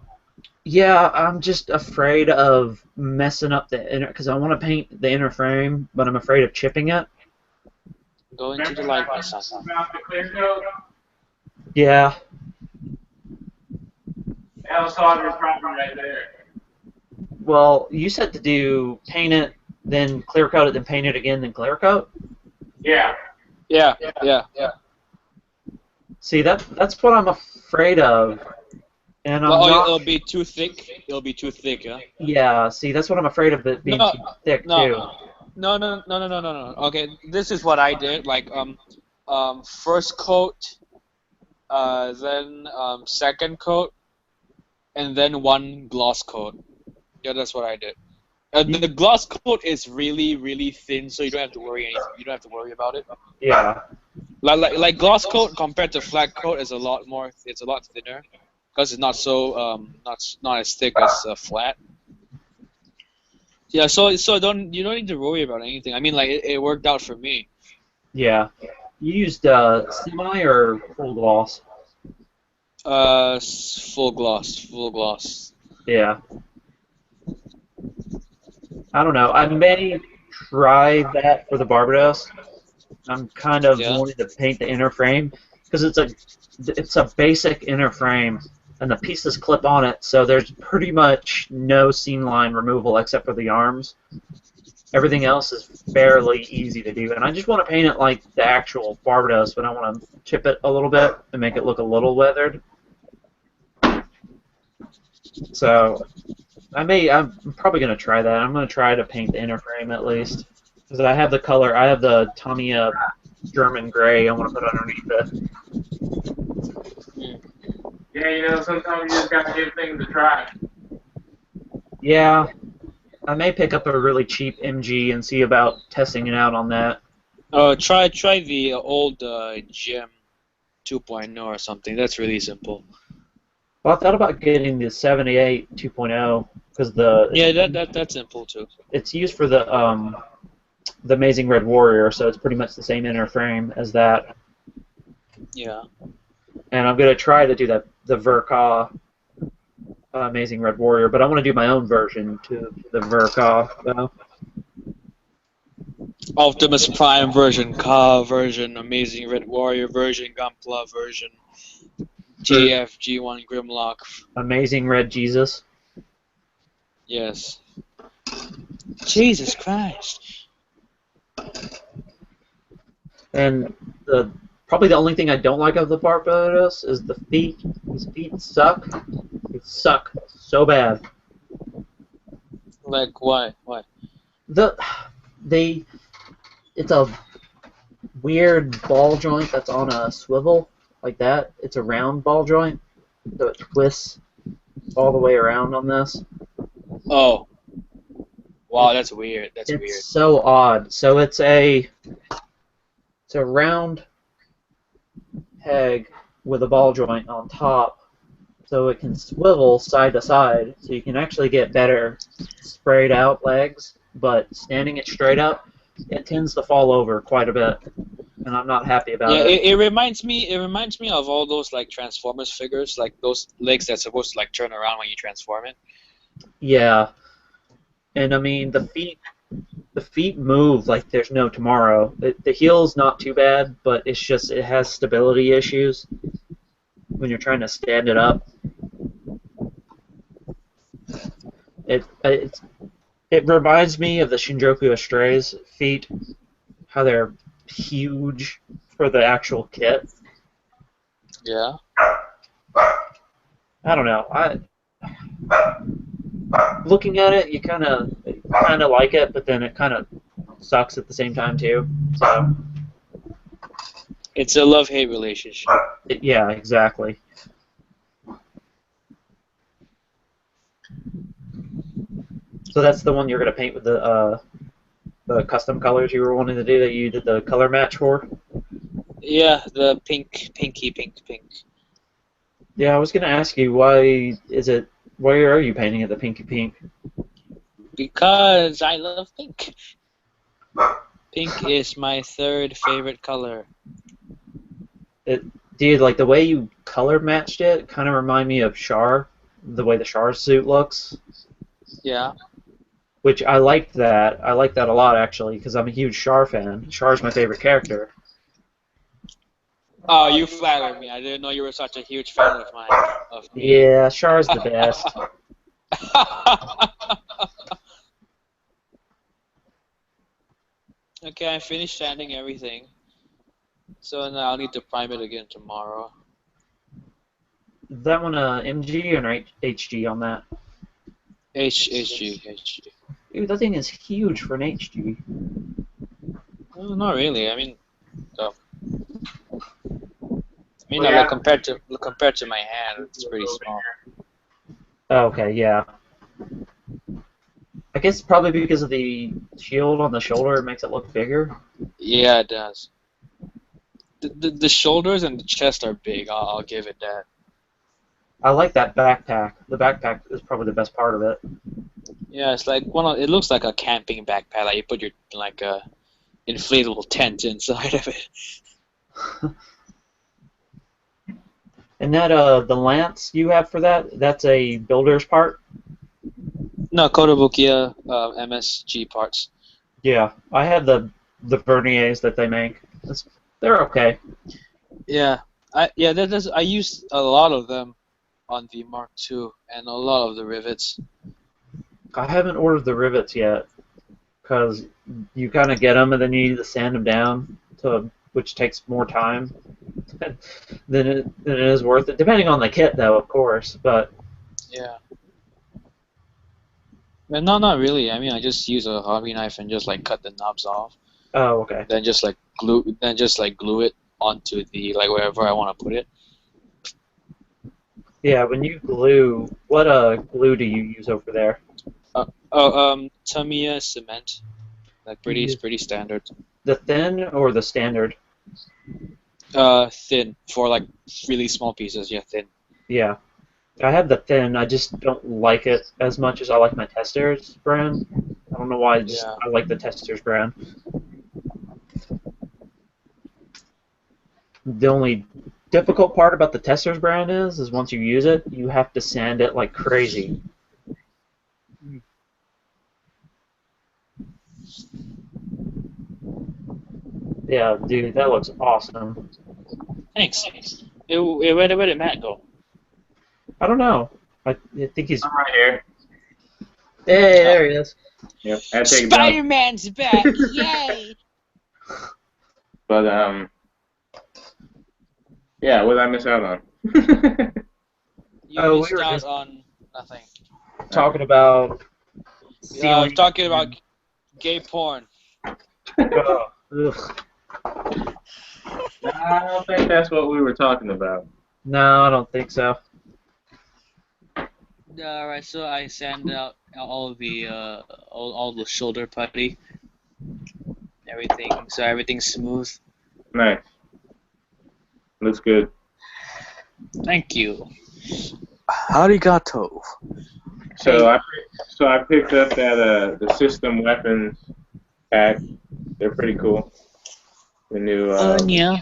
Yeah, I'm just afraid of messing up the inner, because I want to paint the inner frame, but I'm afraid of chipping it. Go into the light, my son. Yeah. That'll solve your problem right there. Well, you said to do paint it, then clear coat it, then paint it again, then clear coat? Yeah. See, that's what I'm afraid of. And it'll be too thick. It'll be too thick, huh? Yeah. See, that's what I'm afraid of, it being too thick too. No. Okay, this is what I did. Like, first coat, then second coat, and then one gloss coat. Yeah, that's what I did. The gloss coat is really, really thin, so you don't have to worry anything. You don't have to worry about it. Yeah. Like gloss coat compared to flat coat is a lot more. It's a lot thinner. Because it's not so not as thick as flat. Yeah, so you don't need to worry about anything. I mean, like, it worked out for me. Yeah. You used semi or full gloss? Full gloss. Yeah. I don't know. I may try that for the Barbados. I'm kind of wanting to paint the inner frame because it's a basic inner frame. And the pieces clip on it, so there's pretty much no seam line removal except for the arms. Everything else is fairly easy to do, and I just want to paint it like the actual Barbados, but I want to chip it a little bit and make it look a little weathered. So I'm probably gonna try that. I'm gonna try to paint the inner frame at least, because I have the color. I have the Tamiya German gray. I want to put underneath it. Yeah, you know, sometimes you just gotta give things a try. Yeah, I may pick up a really cheap MG and see about testing it out on that. Try the old Gem 2.0 or something. That's really simple. Well, I thought about getting the 78 2.0 because Yeah, that's simple too. it's used for the Amazing Red Warrior, so it's pretty much the same inner frame as that. Yeah. And I'm gonna try to do the Verka Amazing Red Warrior, but I want to do my own version to the Verka. So. Optimus Prime version, Ka version, Amazing Red Warrior version, Gunpla version, GF-G1 Grimlock. Amazing Red Jesus. Yes. Jesus Christ. And probably the only thing I don't like of the Barbados is the feet. His feet suck. They suck so bad. Like, why? Why? It's a weird ball joint that's on a swivel like that. It's a round ball joint, so it twists all the way around on this. Oh. Wow, that's weird. That's It's weird. so odd. So it's a round peg with a ball joint on top, so it can swivel side to side, so you can actually get better sprayed out legs. But standing it straight up, it tends to fall over quite a bit, and I'm not happy about it. It reminds me of all those like Transformers figures, like those legs that's supposed to like turn around when you transform it. Yeah, and I mean the feet move like there's no tomorrow. The heel's not too bad, but it has stability issues when you're trying to stand it up. It reminds me of the Shinjuku Astray's feet, how they're huge for the actual kit. Yeah. I don't know. Looking at it, you kind of like it, but then it kind of sucks at the same time too. So. It's a love-hate relationship. Yeah, exactly. So that's the one you're gonna paint with the custom colors you were wanting to do that you did the color match for. Yeah, the pinky pink. Yeah, I was gonna ask you why are you painting it the pinky pink? Because I love pink. Pink is my third favorite color. Dude, like the way you color matched it kind of remind me of Char, the way the Char suit looks. Yeah. Which I liked that. I like that a lot actually because I'm a huge Char fan. Char's my favorite character. Oh, you flattered me. I didn't know you were such a huge fan of me. Yeah, Char's the best. Okay, I finished sanding everything. So now I'll need to prime it again tomorrow. Is that one MG or HG on that? HG. Dude, that thing is huge for an HG. Well, not really. I mean, Well, yeah. like compared to my hand, it's pretty small. Oh, okay, yeah. I guess probably because of the shield on the shoulder, it makes it look bigger. Yeah, it does. The shoulders and the chest are big. I'll give it that. I like that backpack. The backpack is probably the best part of it. Yeah, it's like it looks like a camping backpack. Like you put your like a inflatable tent inside of it. And that the lance you have for that's a builder's part? No, Kotobukiya MSG parts. Yeah, I had the verniers that they make. They're okay. Yeah, I used a lot of them on the Mark II and a lot of the rivets. I haven't ordered the rivets yet. because you kind of get them and then you need to sand them down, which takes more time than it is worth it, depending on the kit, though, of course. But Yeah. But no, not really. I mean, I just use a hobby knife and just like cut the knobs off, oh, okay. then just like glue it onto the like wherever I want to put it. Yeah, when you glue, what glue do you use over there? Tamiya cement, like You use pretty standard. the thin or the standard? Thin for like really small pieces. Yeah, thin. Yeah, I have the thin. I just don't like it as much as I like my Testers brand. I don't know why. Yeah. I like the Testers brand. The only difficult part about the Testers brand is once you use it, you have to sand it like crazy. Yeah, dude, that looks awesome. Thanks. Where did Matt go? I don't know. I think he's. I'm right here. Hey, there he is. Yep. I had to take it down. Spider-Man's back! Yay! But yeah, what did I miss out on? You Oh, we missed were out just on nothing. talking about stealing. Talking about gay porn. Oh, ugh. I don't think that's what we were talking about. No, I don't think so. Alright, so I sand out all the shoulder putty, everything, so everything's smooth. Nice. Looks good. Thank you. Arigato. So I picked up that the system weapons pack. They're pretty cool. The new Yeah.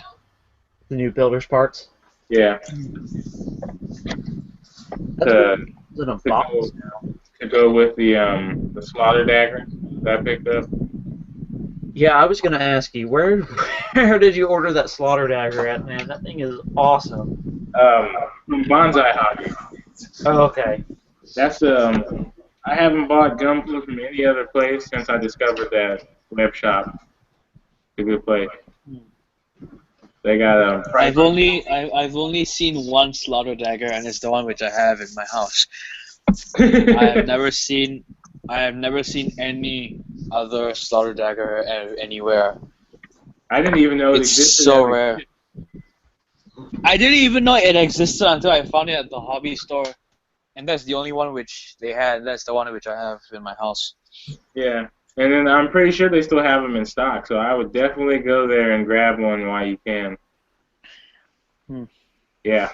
The new builder's parts. yeah. That's To, in a to box go now. to go with the slaughter dagger that I picked up. Yeah, I was gonna ask you where did you order that slaughter dagger at, man? That thing is awesome. From Bonsai Hobby. Oh, okay. That's I haven't bought Gunpla from any other place since I discovered that web shop. It's a good place. They got I've only seen one slaughter dagger, and it's the one which I have in my house. I have never seen any other slaughter dagger anywhere. I didn't even know it It's existed. so as a rare. kid. I didn't even know it existed until I found it at the hobby store, and that's the only one which they had. That's the one which I have in my house. Yeah, and then I'm pretty sure they still have them in stock, so I would definitely go there and grab one while you can. Yeah.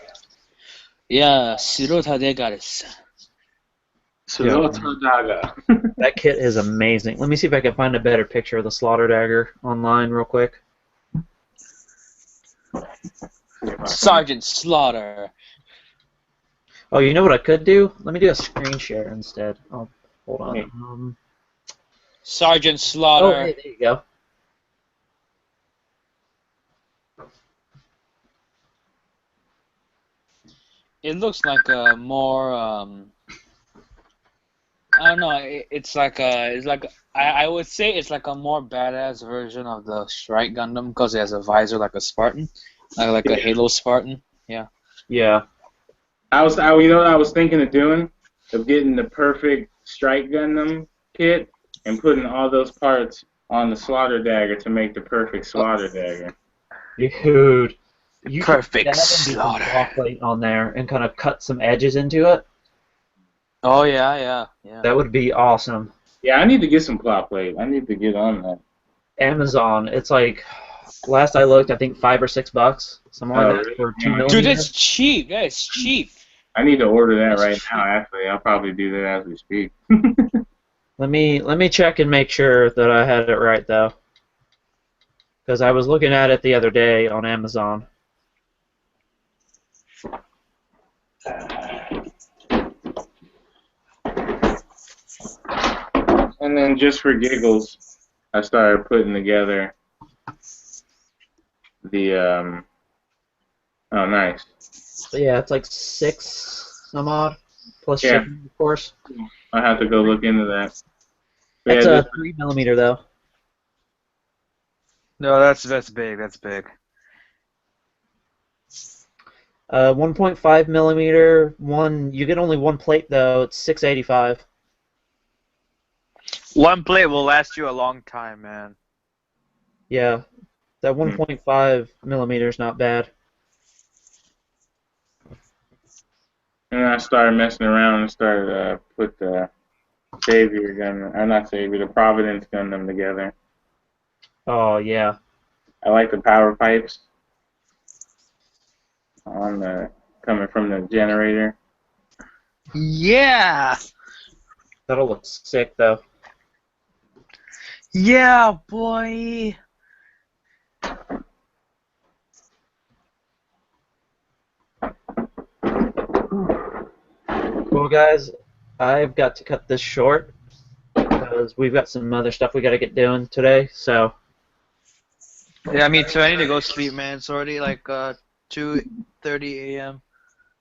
Yeah, Sirota Degares. Daga. That kit is amazing. Let me see if I can find a better picture of the slaughter dagger online real quick. Sergeant Slaughter. Oh, you know what I could do? Let me do a screen share instead. Oh, hold on. Okay. Sergeant Oh, Slaughter. hey, there you go. It looks like a more I don't know. I would say it's like a more badass version of the Strike Gundam because it has a visor like a Spartan, like a Halo Spartan. Yeah. Yeah. You know what I was thinking of doing? Of getting the perfect Strike Gundam kit and putting all those parts on the slaughter dagger to make the perfect slaughter dagger. Dude. You Perfect could add some slaughter. claw plate on there and kind of cut some edges into it. Oh yeah. That would be awesome. Yeah, I need to get some plot plate. I need to get on that. Amazon, it's like, last I looked, I think $5 or $6, something like that, really? for 2 Dude, millimeter. Dude, that's cheap. That is cheap. I need to order that That's right cheap. now. Actually, I'll probably do that as we speak. Let me check and make sure that I had it right though, because I was looking at it the other day on Amazon. And then just for giggles, I started putting together the oh, nice. But yeah, it's like 6 some odd plus Yeah. shipping, of course. I have to go look into that. That's Yeah, a just 3 millimeter though. No, that's big. That's big. 1.5 millimeter. You get only one plate though. It's 685. One plate will last you a long time, man. Yeah, that 1.5 millimeter is not bad. and I started messing around and started put the Savior gun, or not Savior, the Providence Gundam together. Oh yeah, I like the power pipes on the coming from the generator. Yeah! that'll look sick though. Yeah, boy! Cool guys, I've got to cut this short because we've got some other stuff we got to get doing today. So Yeah, me too. I need to go sleep, man. It's already like 2:30 a.m.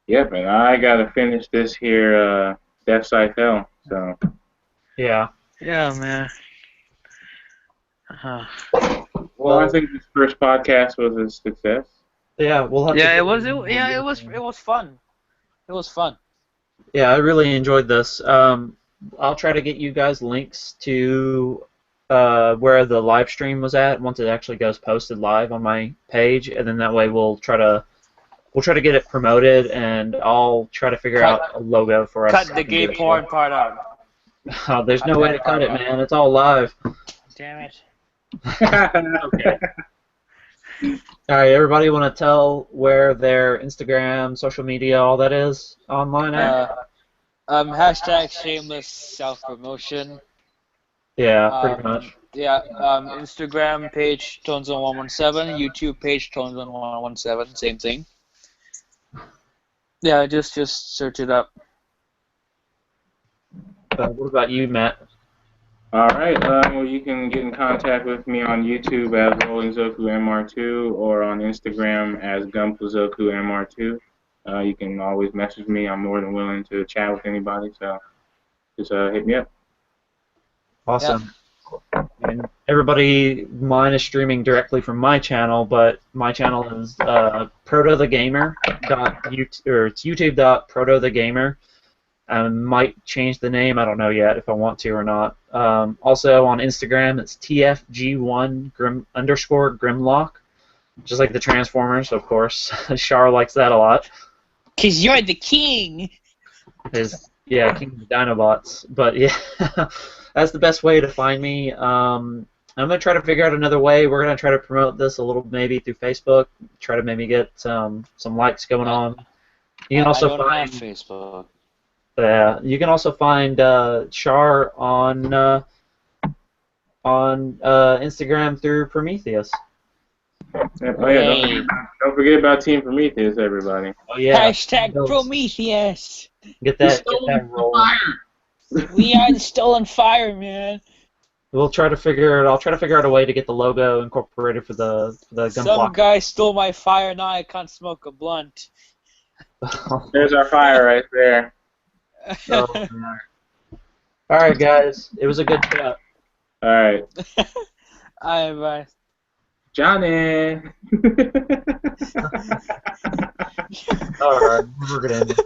Yep, and I gotta finish this here Death Cycle. So yeah, Yeah, man. well, I think this first podcast was a success. yeah, we'll have to. Yeah, do it was. more. It was fun. It was fun. Yeah, I really enjoyed this. I'll try to get you guys links to where the live stream was at once it actually goes posted live on my page, and then that way we'll try to get it promoted, and I'll try to figure out a logo for us. Cut the gay porn part out. Oh, there's no way to cut it, man. It's all live. Damn it. Okay. All right, everybody want to tell where their Instagram, social media, all that is online at? Hashtag shameless self-promotion. Yeah, pretty much. Yeah, Instagram page ToneZone117, YouTube page ToneZone117, same thing. Yeah, just search it up. What about you, Matt? All right. Well, you can get in contact with me on YouTube as Rolling Zoku MR2 or on Instagram as GunplaZoku MR2. You can always message me. I'm more than willing to chat with anybody. So just hit me up. Awesome. And everybody, mine is streaming directly from my channel, but my channel is it's youtube.protothegamer. I might change the name. I don't know yet if I want to or not. Also on Instagram, it's TFG1_Grimlock, just like the Transformers, of course. Char likes that a lot. 'Cause you're the king! Yeah, King of the Dinobots. But yeah, that's the best way to find me. I'm gonna try to figure out another way. We're gonna try to promote this a little, maybe through Facebook. Try to maybe get some likes going on. You can also I don't find have Facebook. you can also find Char on Instagram through Prometheus. Oh yeah, don't forget about Team Prometheus, everybody. Oh yeah. Hashtag Prometheus! Get that rolling. We are the stolen fire, man. We'll try to figure. I'll try to figure out a way to get the logo incorporated for the Some Gunpla. guy stole my fire, now I can't smoke a blunt. There's our fire right there. All right, guys. It was a good chat. All right, Bye. Johnny. All right, we're gonna end it.